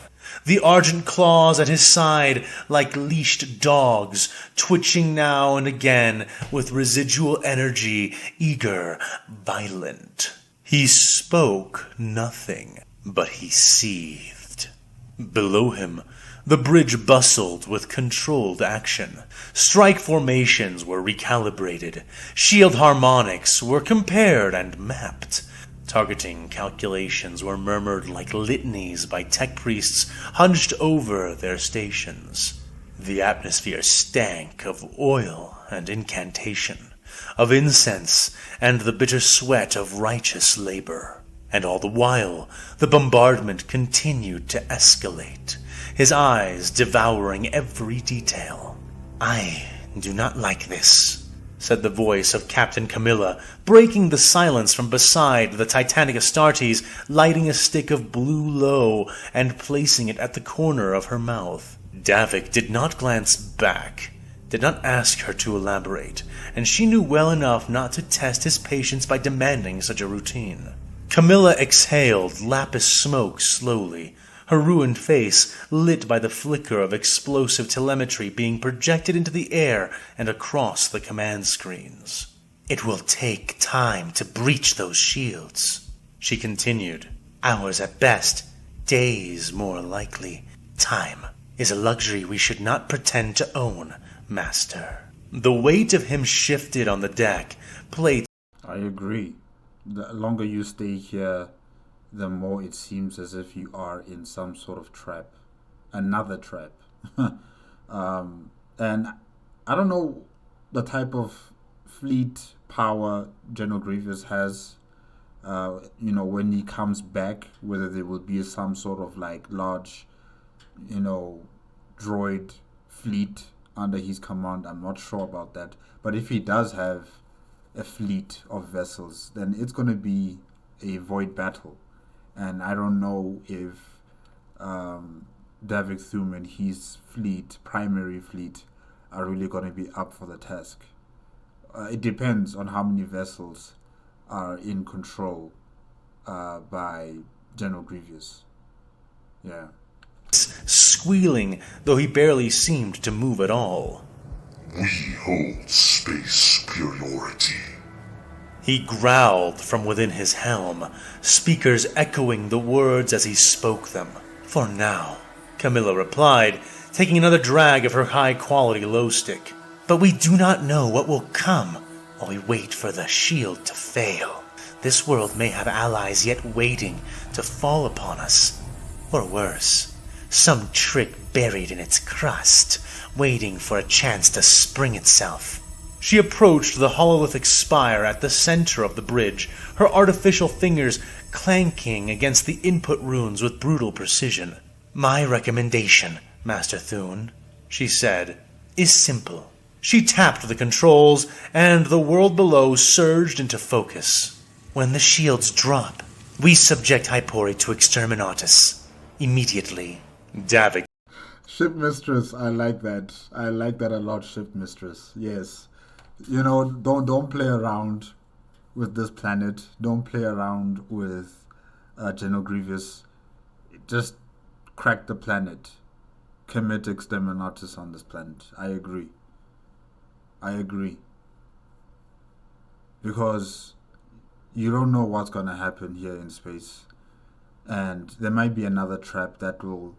the argent claws at his side like leashed dogs, twitching now and again with residual energy, eager, violent. He spoke nothing, but he seethed. Below him, the bridge bustled with controlled action. Strike formations were recalibrated. Shield harmonics were compared and mapped. Targeting calculations were murmured like litanies by tech priests hunched over their stations. The atmosphere stank of oil and incantation, of incense and the bitter sweat of righteous labor. And all the while, the bombardment continued to escalate, his eyes devouring every detail. "I do not like this," said the voice of Captain Camilla, breaking the silence from beside the Titanic Astartes, lighting a stick of blue low and placing it at the corner of her mouth. Davik did not glance back, did not ask her to elaborate, and she knew well enough not to test his patience by demanding such a routine. Camilla exhaled lapis smoke slowly, her ruined face lit by the flicker of explosive telemetry being projected into the air and across the command screens. "It will take time to breach those shields," she continued. "Hours at best, days more likely. Time is a luxury we should not pretend to own, Master." The weight of him shifted on the deck, plates. I agree. The longer you stay here, the more it seems as if you are in some sort of trap. Another trap. And I don't know the type of fleet power General Grievous has, when he comes back, whether there will be some sort of like large, droid fleet under his command. I'm not sure about that. But if he does have a fleet of vessels, then it's going to be a void battle. And I don't know if Davik Thun and his primary fleet, are really going to be up for the task. It depends on how many vessels are in control by General Grievous. Yeah. Squealing, though he barely seemed to move at all. "We hold space superiority," he growled from within his helm, speakers echoing the words as he spoke them. "For now," Camilla replied, taking another drag of her high-quality low stick. "But we do not know what will come while we wait for the shield to fail. This world may have allies yet waiting to fall upon us. Or worse, Some trick buried in its crust, waiting for a chance to spring itself. She approached the hololithic spire at the center of the bridge, her artificial fingers clanking against the input runes with brutal precision. "My recommendation, Master Thun," she said, "is simple." She tapped the controls, and the world below surged into focus. "When the shields drop, we subject Hypori to exterminatus. Immediately." Davik. Ship Mistress, I like that. I like that a lot, Ship Mistress. Yes. You know, don't play around with this planet. Don't play around with General Grievous. Just crack the planet. Commit exterminatus on this planet. I agree. Because you don't know what's going to happen here in space. And there might be another trap that will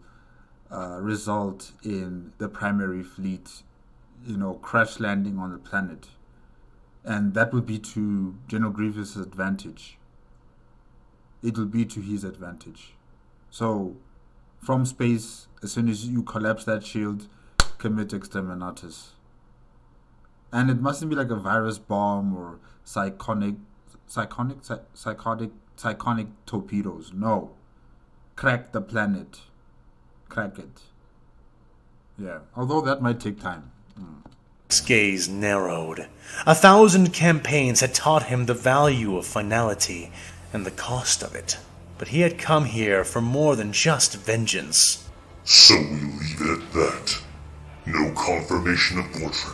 result in the primary fleet, crash landing on the planet. And that would be to General Grievous' advantage. It will be to his advantage. So, from space, as soon as you collapse that shield, commit exterminatus. And it mustn't be like a virus bomb or psychotic torpedoes. No. Crack the planet. Crack it. Yeah. Although that might take time. His gaze narrowed. 1,000 campaigns had taught him the value of finality and the cost of it. But he had come here for more than just vengeance. "So we leave it at that. No confirmation of Fortune,"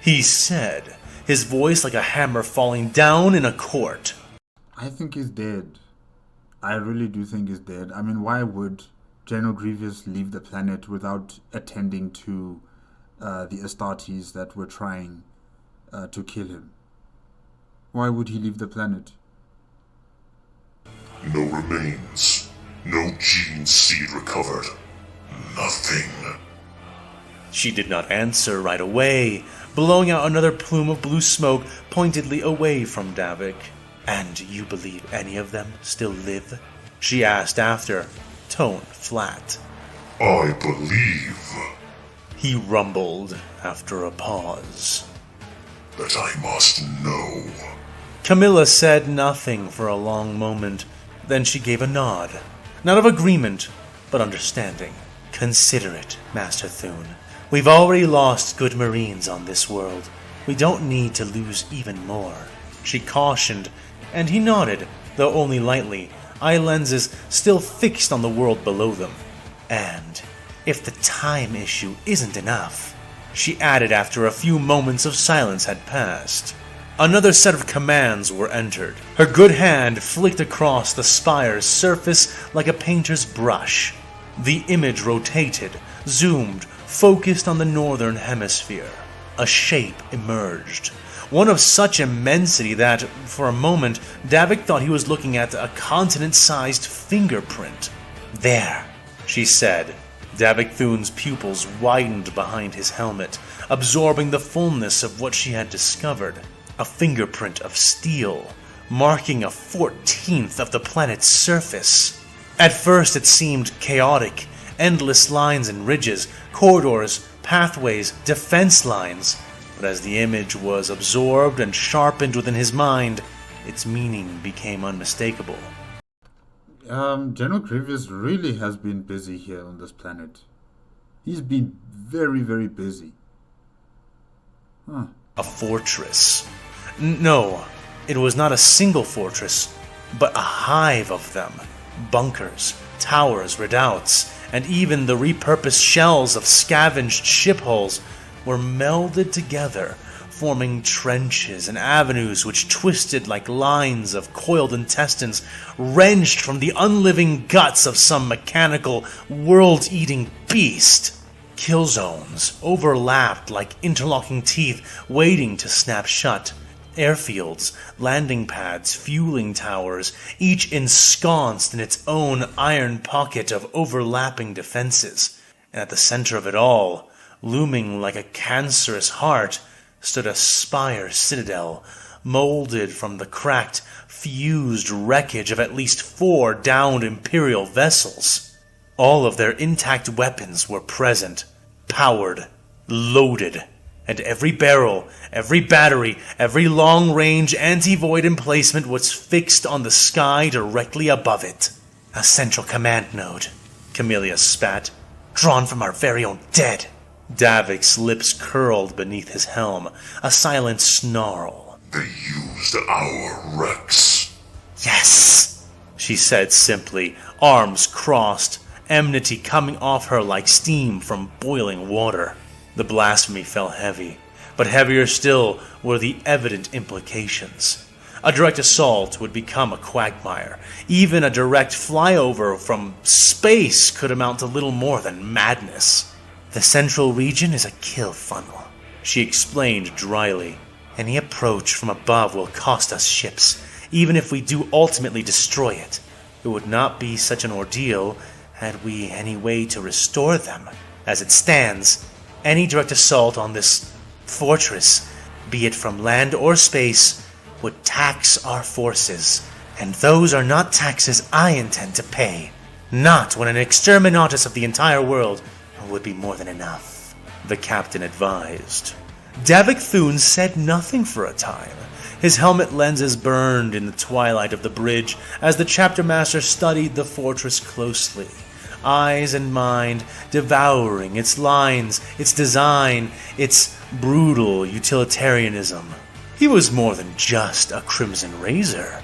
he said, his voice like a hammer falling down in a court. I think he's dead. I really do think he's dead. I mean, why would General Grievous leave the planet without attending to the Astartes that were trying to kill him? Why would he leave the planet? "No remains. No gene seed recovered. Nothing." She did not answer right away, blowing out another plume of blue smoke pointedly away from Davik. "And you believe any of them still live?" she asked after, tone flat. "I believe," he rumbled after a pause, "that I must know." Camilla said nothing for a long moment. Then she gave a nod, not of agreement, but understanding. "Consider it, Master Thun. We've already lost good Marines on this world. We don't need to lose even more," she cautioned, and he nodded, though only lightly, eye lenses still fixed on the world below them. "And if the time issue isn't enough," she added after a few moments of silence had passed. Another set of commands were entered. Her good hand flicked across the spire's surface like a painter's brush. The image rotated, zoomed, focused on the northern hemisphere. A shape emerged. One of such immensity that, for a moment, Davik thought he was looking at a continent-sized fingerprint. "There," she said. Davik Thun's pupils widened behind his helmet, absorbing the fullness of what she had discovered. A fingerprint of steel, marking 1/14 of the planet's surface. At first it seemed chaotic, endless lines and ridges, corridors, pathways, defense lines. But as the image was absorbed and sharpened within his mind, its meaning became unmistakable. General Grievous really has been busy here on this planet. He's been very, very busy. A fortress. No, it was not a single fortress, but a hive of them. Bunkers, towers, redoubts, and even the repurposed shells of scavenged ship hulls were melded together, forming trenches and avenues which twisted like lines of coiled intestines wrenched from the unliving guts of some mechanical, world-eating beast. Kill zones overlapped like interlocking teeth waiting to snap shut. Airfields, landing pads, fueling towers, each ensconced in its own iron pocket of overlapping defenses. And at the center of it all, looming like a cancerous heart, stood a spire citadel, molded from the cracked, fused wreckage of at least 4 downed Imperial vessels. All of their intact weapons were present, powered, loaded, and every barrel, every battery, every long-range anti-void emplacement was fixed on the sky directly above it. A central command node, Camellia spat, drawn from our very own dead. Davik's lips curled beneath his helm, a silent snarl. They used our Rex. Yes, she said simply, arms crossed, enmity coming off her like steam from boiling water. The blasphemy fell heavy, but heavier still were the evident implications. A direct assault would become a quagmire. Even a direct flyover from space could amount to little more than madness. The central region is a kill funnel, she explained dryly. Any approach from above will cost us ships, even if we do ultimately destroy it. It would not be such an ordeal had we any way to restore them. As it stands, any direct assault on this fortress, be it from land or space, would tax our forces, and those are not taxes I intend to pay. Not when an exterminatus of the entire world would be more than enough, the captain advised. Davik Thun said nothing for a time. His helmet lenses burned in the twilight of the bridge as the chapter master studied the fortress closely, eyes and mind devouring its lines, its design, its brutal utilitarianism. He was more than just a Crimson Razor.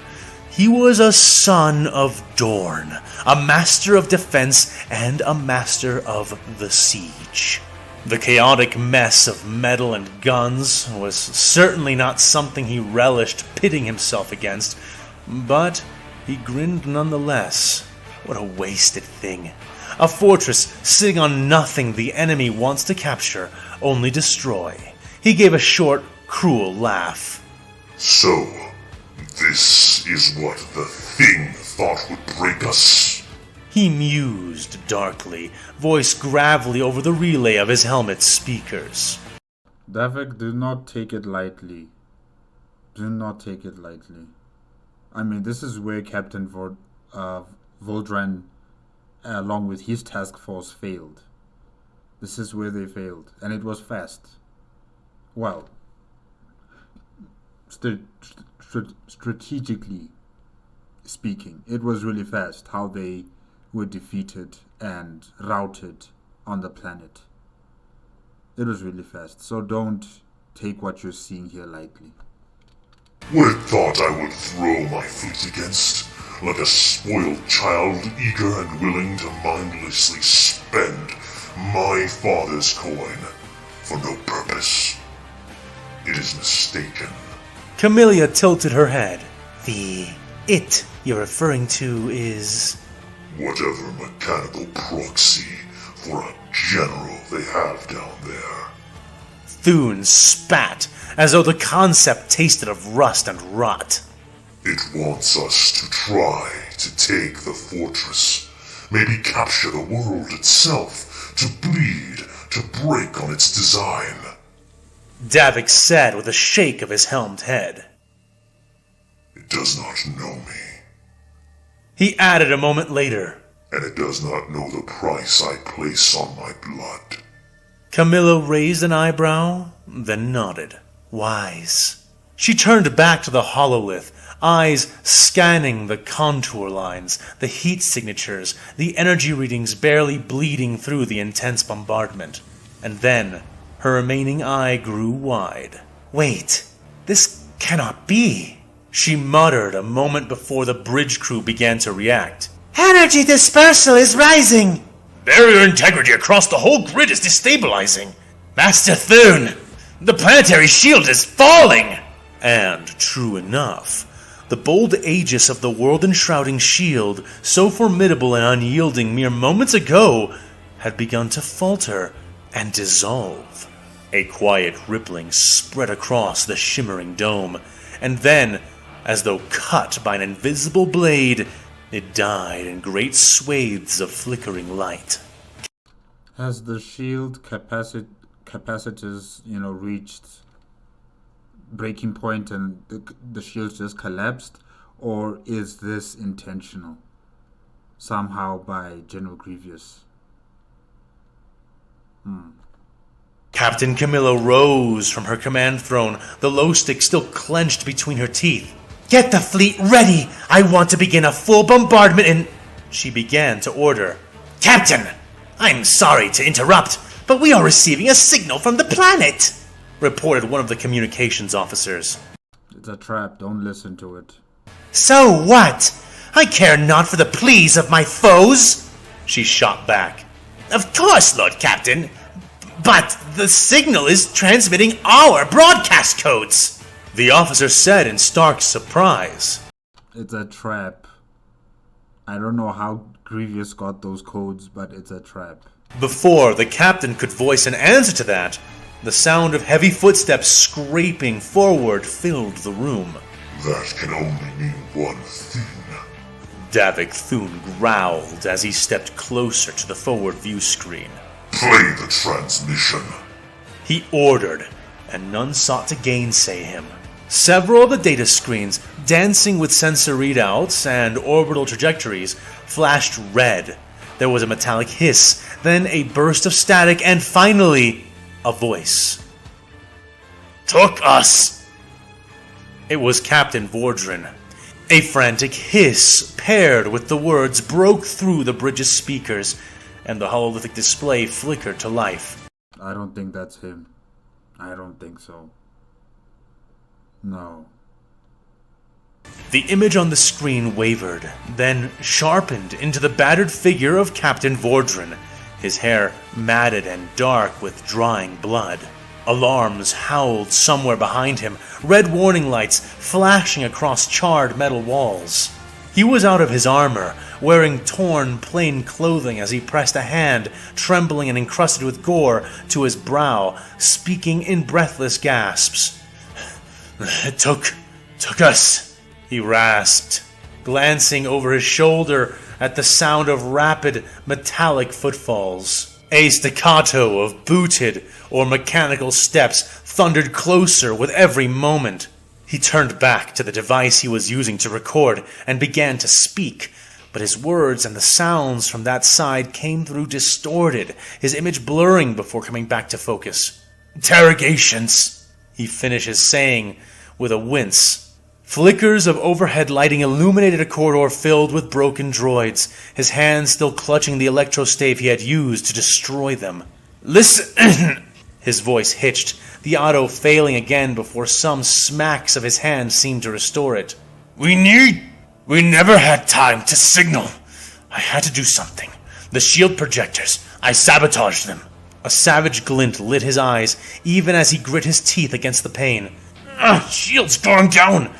He was a son of Dorn, a master of defense and a master of the siege. The chaotic mess of metal and guns was certainly not something he relished pitting himself against, but he grinned nonetheless. What a wasted thing. A fortress sitting on nothing the enemy wants to capture, only destroy. He gave a short, cruel laugh. So, this is what the Thing thought would break us? He mused darkly, voice gravelly over the relay of his helmet's speakers. Davik, do not take it lightly. Do not take it lightly. I mean, this is where Captain Voldran, along with his task force, failed. This is where they failed, and it was fast. Well, strategically speaking, it was really fast how they were defeated and routed on the planet. It was really fast, so don't take what you're seeing here lightly. Would have thought I would throw my fleet against, like a spoiled child eager and willing to mindlessly spend my father's coin for no purpose. It is mistaken. Camellia tilted her head. The it you're referring to is... Whatever mechanical proxy for a general they have down there. Thun spat, as though the concept tasted of rust and rot. It wants us to try to take the fortress, maybe capture the world itself, to bleed, to break on its design. Davik said with a shake of his helmed head. It does not know me. He added a moment later. And it does not know the price I place on my blood. Camilla raised an eyebrow, then nodded. Wise. She turned back to the hololith, eyes scanning the contour lines, the heat signatures, the energy readings barely bleeding through the intense bombardment. And then her remaining eye grew wide. Wait, this cannot be. She muttered a moment before the bridge crew began to react. Energy dispersal is rising! Barrier integrity across the whole grid is destabilizing. Master Thun, the planetary shield is falling! And true enough, the bold aegis of the world-enshrouding shield, so formidable and unyielding mere moments ago, had begun to falter and dissolve. A quiet rippling spread across the shimmering dome, and then, as though cut by an invisible blade, it died in great swathes of flickering light. Has the shield capacitors, reached breaking point and the shield just collapsed, or is this intentional? somehow by General Grievous. Captain Camilla rose from her command throne, the low stick still clenched between her teeth. "Get the fleet ready! I want to begin a full bombardment in—" She began to order. "Captain! I'm sorry to interrupt, but we are receiving a signal from the planet," reported one of the communications officers. It's a trap, don't listen to it. "So what? I care not for the pleas of my foes," she shot back. "Of course, Lord Captain, but the signal is transmitting our broadcast codes," the officer said in stark surprise. It's a trap. I don't know how Grievous got those codes, but it's a trap. Before the captain could voice an answer to that, the sound of heavy footsteps scraping forward filled the room. That can only mean one thing. Davik Thun growled as he stepped closer to the forward view screen. Play the transmission. He ordered, and none sought to gainsay him. Several of the data screens, dancing with sensor readouts and orbital trajectories, flashed red. There was a metallic hiss, then a burst of static, and finally, a voice. "Took us!" It was Captain Vordran. A frantic hiss paired with the words broke through the bridge's speakers, and the hololithic display flickered to life. I don't think that's him. I don't think so. No. The image on the screen wavered, then sharpened into the battered figure of Captain Vordran, his hair matted and dark with drying blood. Alarms howled somewhere behind him, red warning lights flashing across charred metal walls. He was out of his armor, wearing torn, plain clothing as he pressed a hand, trembling and encrusted with gore, to his brow, speaking in breathless gasps. "It took us," he rasped, glancing over his shoulder at the sound of rapid, metallic footfalls. A staccato of booted or mechanical steps thundered closer with every moment. He turned back to the device he was using to record and began to speak, but his words and the sounds from that side came through distorted, his image blurring before coming back to focus. "Interrogations," he finishes saying with a wince. Flickers of overhead lighting illuminated a corridor filled with broken droids, his hands still clutching the electrostave he had used to destroy them. "Listen!" His voice hitched, the auto failing again before some smacks of his hand seemed to restore it. We never had time to signal. I had to do something. The shield projectors, I sabotaged them." A savage glint lit his eyes, even as he grit his teeth against the pain. "Shield's going down.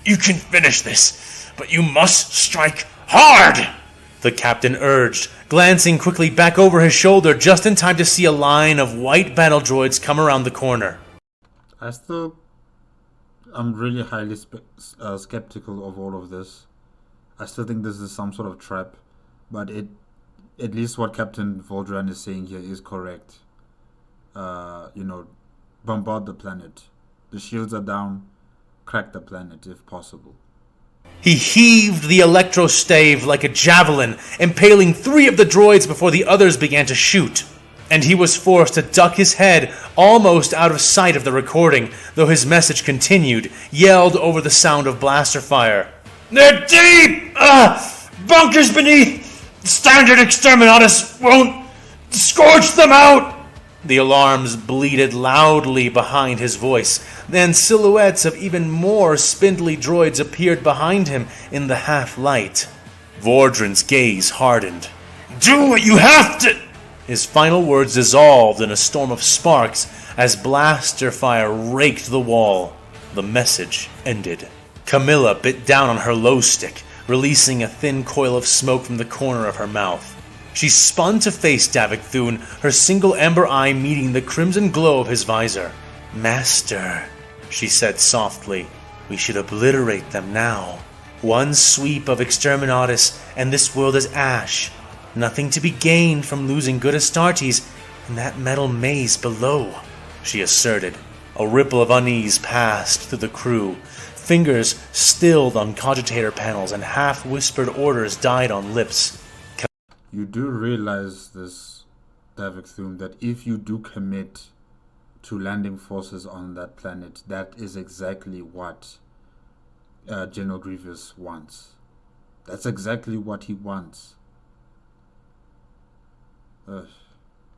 You can finish this, but you must strike hard," the captain urged, glancing quickly back over his shoulder just in time to see a line of white battle droids come around the corner. I'm really highly skeptical of all of this. I still think this is some sort of trap, but at least what Captain Vordran is saying here is correct. Bombard the planet. The shields are down. Crack the planet if possible. He heaved the electrostave like a javelin, impaling 3 of the droids before the others began to shoot. And he was forced to duck his head almost out of sight of the recording, though his message continued, yelled over the sound of blaster fire. "They're deep! Bunkers beneath! Standard exterminatus won't scorch them out!" The alarms bleated loudly behind his voice. Then silhouettes of even more spindly droids appeared behind him in the half-light. Vordran's gaze hardened. "Do what you have to—" His final words dissolved in a storm of sparks as blaster fire raked the wall. The message ended. Camilla bit down on her low stick, releasing a thin coil of smoke from the corner of her mouth. She spun to face Davik Thun, her single amber eye meeting the crimson glow of his visor. "Master," she said softly, "we should obliterate them now. One sweep of exterminatus, and this world is ash. Nothing to be gained from losing good Astartes in that metal maze below," she asserted. A ripple of unease passed through the crew. Fingers stilled on cogitator panels and half-whispered orders died on lips. You do realize this, Davik Thun, that if you do commit to landing forces on that planet, that is exactly what General Grievous wants. That's exactly what he wants.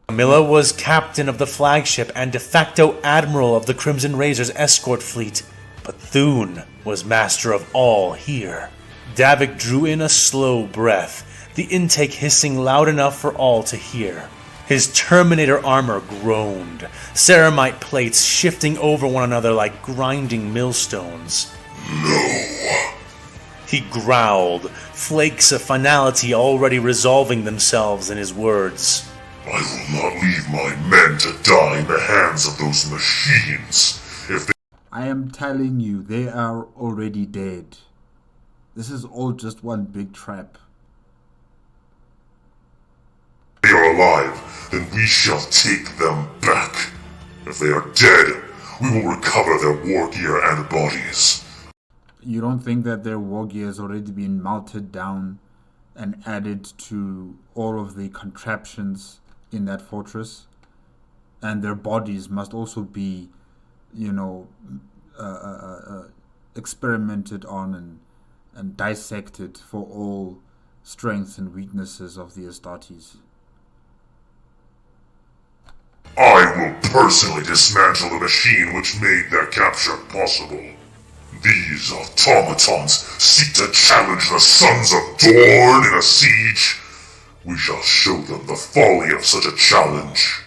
Camilla was captain of the flagship and de facto admiral of the Crimson Razor's escort fleet, but Thun was master of all here. Davik drew in a slow breath, the intake hissing loud enough for all to hear. His Terminator armor groaned, ceramite plates shifting over one another like grinding millstones. No. He growled, flakes of finality already resolving themselves in his words. I will not leave my men to die in the hands of those machines. If they I am telling you, they are already dead. This is all just one big trap. are alive, then we shall take them back. If they are dead, we will recover their war gear and bodies. You don't think that their war gear has already been melted down and added to all of the contraptions in that fortress? And their bodies must also be, experimented on and dissected for all strengths and weaknesses of the Astartes. I will personally dismantle the machine which made their capture possible. These automatons seek to challenge the sons of Dorn in a siege. We shall show them the folly of such a challenge.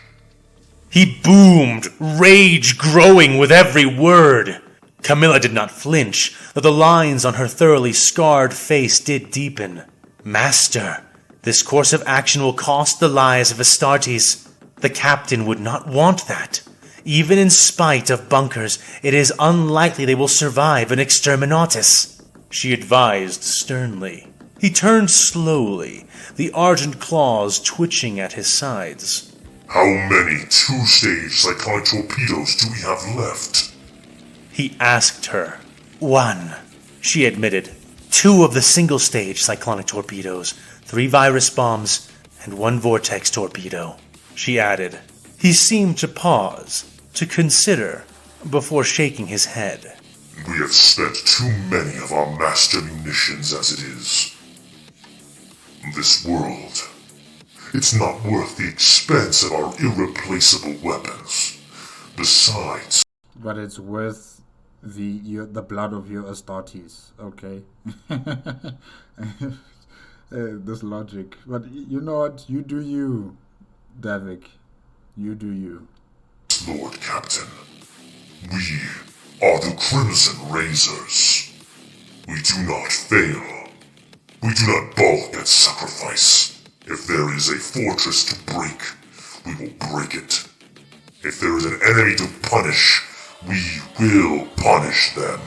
He boomed, rage growing with every word. Camilla did not flinch, though the lines on her thoroughly scarred face did deepen. Master, this course of action will cost the lives of Astartes. The captain would not want that. Even in spite of bunkers, it is unlikely they will survive an exterminatus, she advised sternly. He turned slowly, the argent claws twitching at his sides. How many two-stage cyclonic torpedoes do we have left? He asked her. 1, she admitted. 2 of the single-stage cyclonic torpedoes, 3 virus bombs, and 1 vortex torpedo, she added. He seemed to pause, to consider, before shaking his head. We have spent too many of our master munitions as it is. This world, it's not worth the expense of our irreplaceable weapons. Besides... But it's worth the blood of your Astartes, okay? This logic. But you know what? You do you, Davik. You do you. Lord Captain, we are the Crimson Razors. We do not fail. We do not balk at sacrifice. If there is a fortress to break, we will break it. If there is an enemy to punish, we will punish them.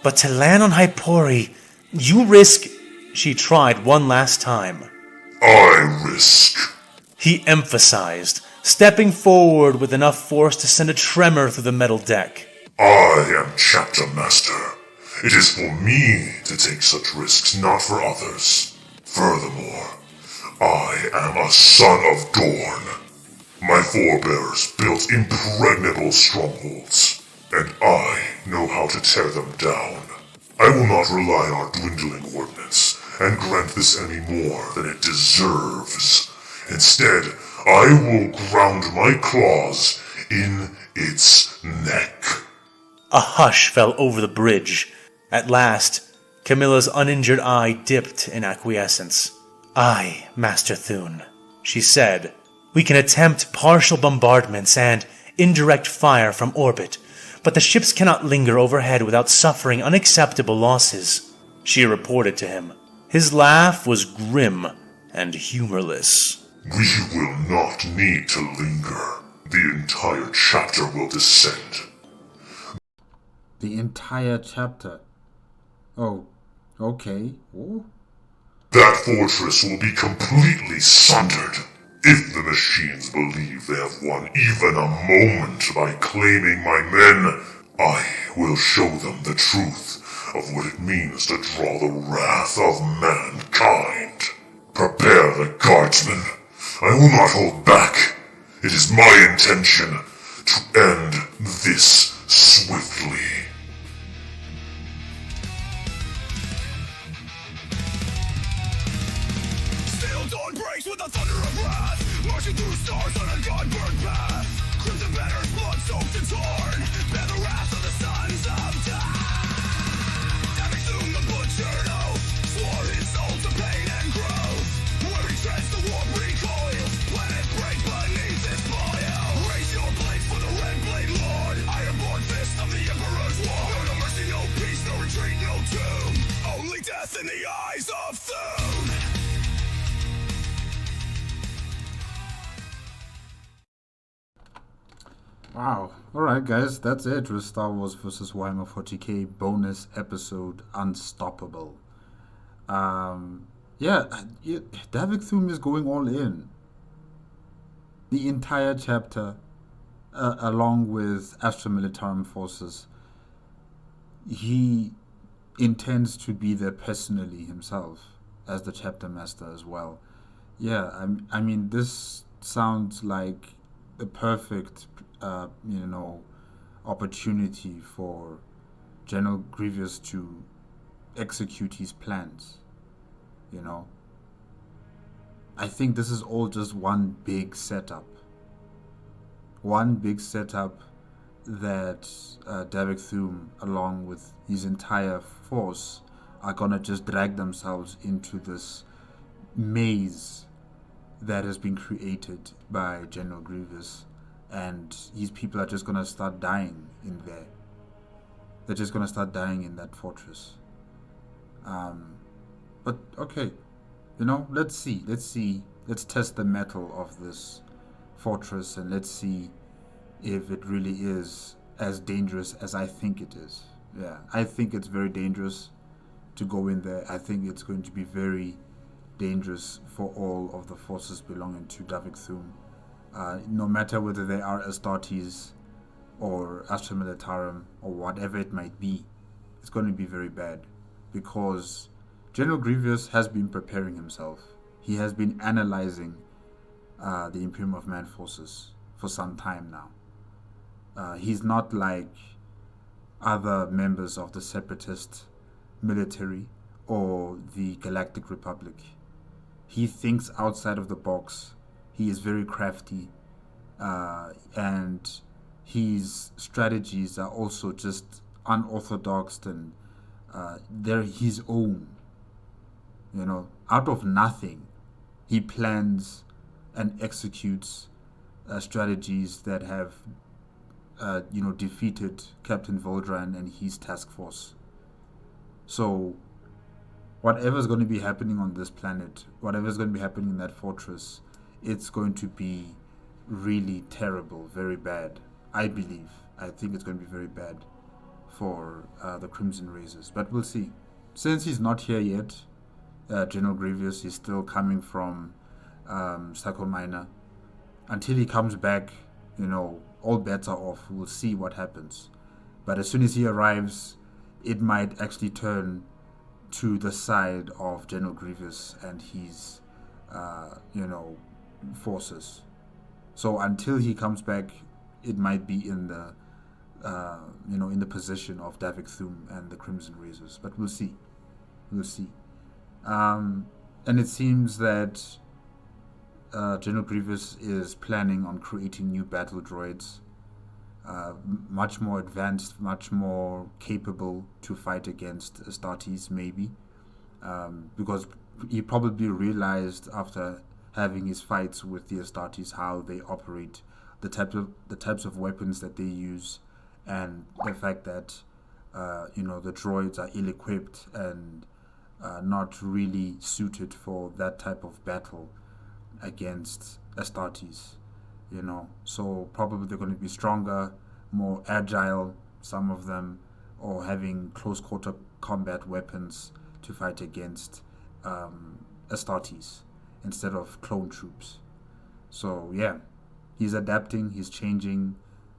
But to land on Hypori, you risk... She tried one last time. I risk. He emphasized, stepping forward with enough force to send a tremor through the metal deck. I am Chapter Master. It is for me to take such risks, not for others. Furthermore, I am a son of Dorn. My forebears built impregnable strongholds, and I know how to tear them down. I will not rely on our dwindling ordnance and grant this enemy more than it deserves. Instead, I will ground my claws in its neck. A hush fell over the bridge. At last, Camilla's uninjured eye dipped in acquiescence. Aye, Master Thun, she said. We can attempt partial bombardments and indirect fire from orbit, but the ships cannot linger overhead without suffering unacceptable losses, she reported to him. His laugh was grim and humorless. We will not need to linger. The entire chapter will descend. The entire chapter? Oh, okay. Ooh. That fortress will be completely sundered. If the machines believe they have won even a moment by claiming my men, I will show them the truth of what it means to draw the wrath of mankind. Prepare the guardsmen. I will not hold back. It is my intention to end this swiftly. Still dawn breaks with the thunder of wrath, marching through stars on a god-burned path. Crimson banners, blood-soaked and torn, bear the wrath of the sons of death. Davik Thun, the butchered oath, swore his soul to pain and growth. Where he treads, the war recoils, planet break beneath his boil. Raise your blade for the red blade lord, ironborn fist of the emperor's war. No mercy, no peace, no retreat, no tomb, only death in the eyes of Thun. Wow. Alright, guys, that's it with Star Wars vs. Warhammer 40K bonus episode Unstoppable. Davik Thun is going all in. The entire chapter, along with Astra Militarum forces, he intends to be there personally himself as the chapter master as well. Yeah, I mean, this sounds like the perfect opportunity for General Grievous to execute his plans. I think this is all just one big setup. One big setup that Davik Thun, along with his entire force, are gonna just drag themselves into this maze that has been created by General Grievous. And his people are just going to start dying in there. They're just going to start dying in that fortress. But, okay. Let's see. Let's test the metal of this fortress. And let's see if it really is as dangerous as I think it is. Yeah, I think it's very dangerous to go in there. I think it's going to be very dangerous for all of the forces belonging to Davik Thun. No matter whether they are Astartes or Astra Militarum or whatever it might be, it's going to be very bad, because General Grievous has been preparing himself. He has been analyzing the Imperium of Man forces for some time now. He's not like other members of the Separatist military or the Galactic Republic. He thinks outside of the box. He is very crafty, and his strategies are also just unorthodox, and they're his own. Out of nothing, he plans and executes strategies that have, defeated Captain Voldran and his task force. So, whatever's going to be happening on this planet, whatever's going to be happening in that fortress, it's going to be really terrible, very bad, I believe. I think it's going to be very bad for the Crimson Razors. But we'll see. Since he's not here yet, General Grievous is still coming from Psycho Minor. Until he comes back, all bets are off. We'll see what happens. But as soon as he arrives, it might actually turn to the side of General Grievous and his, forces. So until he comes back, it might be in the in the position of Davik Thun and the Crimson Razors. But we'll see. And it seems that General Grievous is planning on creating new battle droids, much more advanced, much more capable to fight against Astartes, maybe, because he probably realized after having his fights with the Astartes how they operate, the types of weapons that they use, and the fact that the droids are ill-equipped and not really suited for that type of battle against Astartes. So probably they're going to be stronger, more agile, some of them, or having close quarter combat weapons to fight against Astartes instead of clone troops. So yeah, he's adapting, he's changing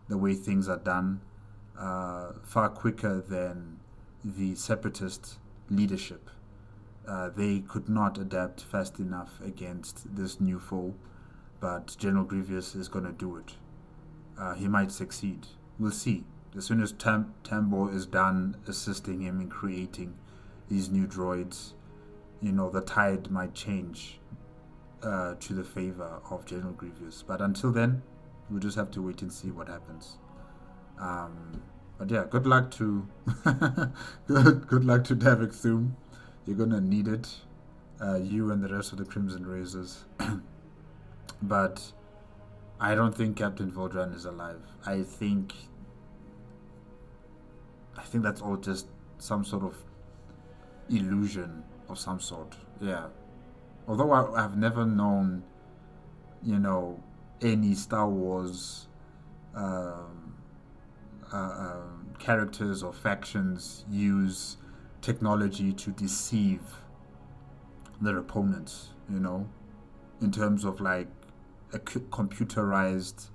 the way things are done far quicker than the separatist leadership. They could not adapt fast enough against this new foe, but General Grievous is going to do it. He might succeed. We'll see. As soon as Tambor is done assisting him in creating these new droids, the tide might change to the favor of General Grievous. But until then, we'll just have to wait and see what happens. But yeah, good luck to good luck to Davik Thun. You're gonna need it, you and the rest of the Crimson Razors. But I don't think Captain Voldran is alive. I think that's all just some sort of illusion of some sort. Yeah. Although I've never known, any Star Wars characters or factions use technology to deceive their opponents, in terms of like a computerized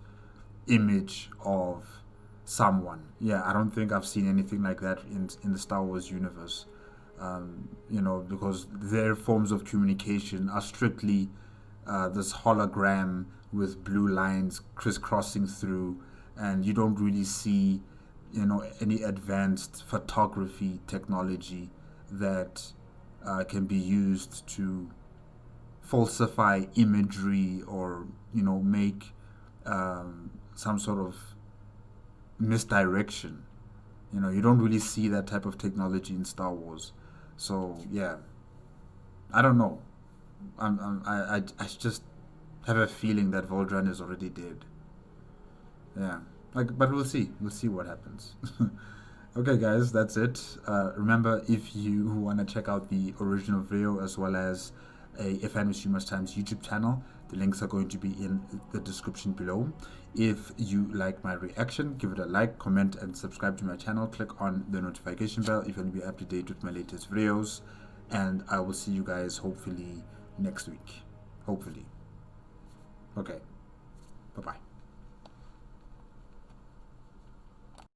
image of someone. Yeah, I don't think I've seen anything like that in the Star Wars universe. Because their forms of communication are strictly this hologram with blue lines crisscrossing through, and you don't really see, any advanced photography technology that can be used to falsify imagery or, make some sort of misdirection. You don't really see that type of technology in Star Wars. So yeah, I don't know. I just have a feeling that Voldran is already dead. Yeah, but we'll see. We'll see what happens. Okay, guys, that's it. Remember, if you want to check out the original video as well as a Famous Humorous Times YouTube channel, the links are going to be in the description below. If you like my reaction, give it a like, comment, and subscribe to my channel. Click on the notification bell if you want to be up to date with my latest videos. And I will see you guys hopefully next week. Hopefully. Okay. Bye-bye.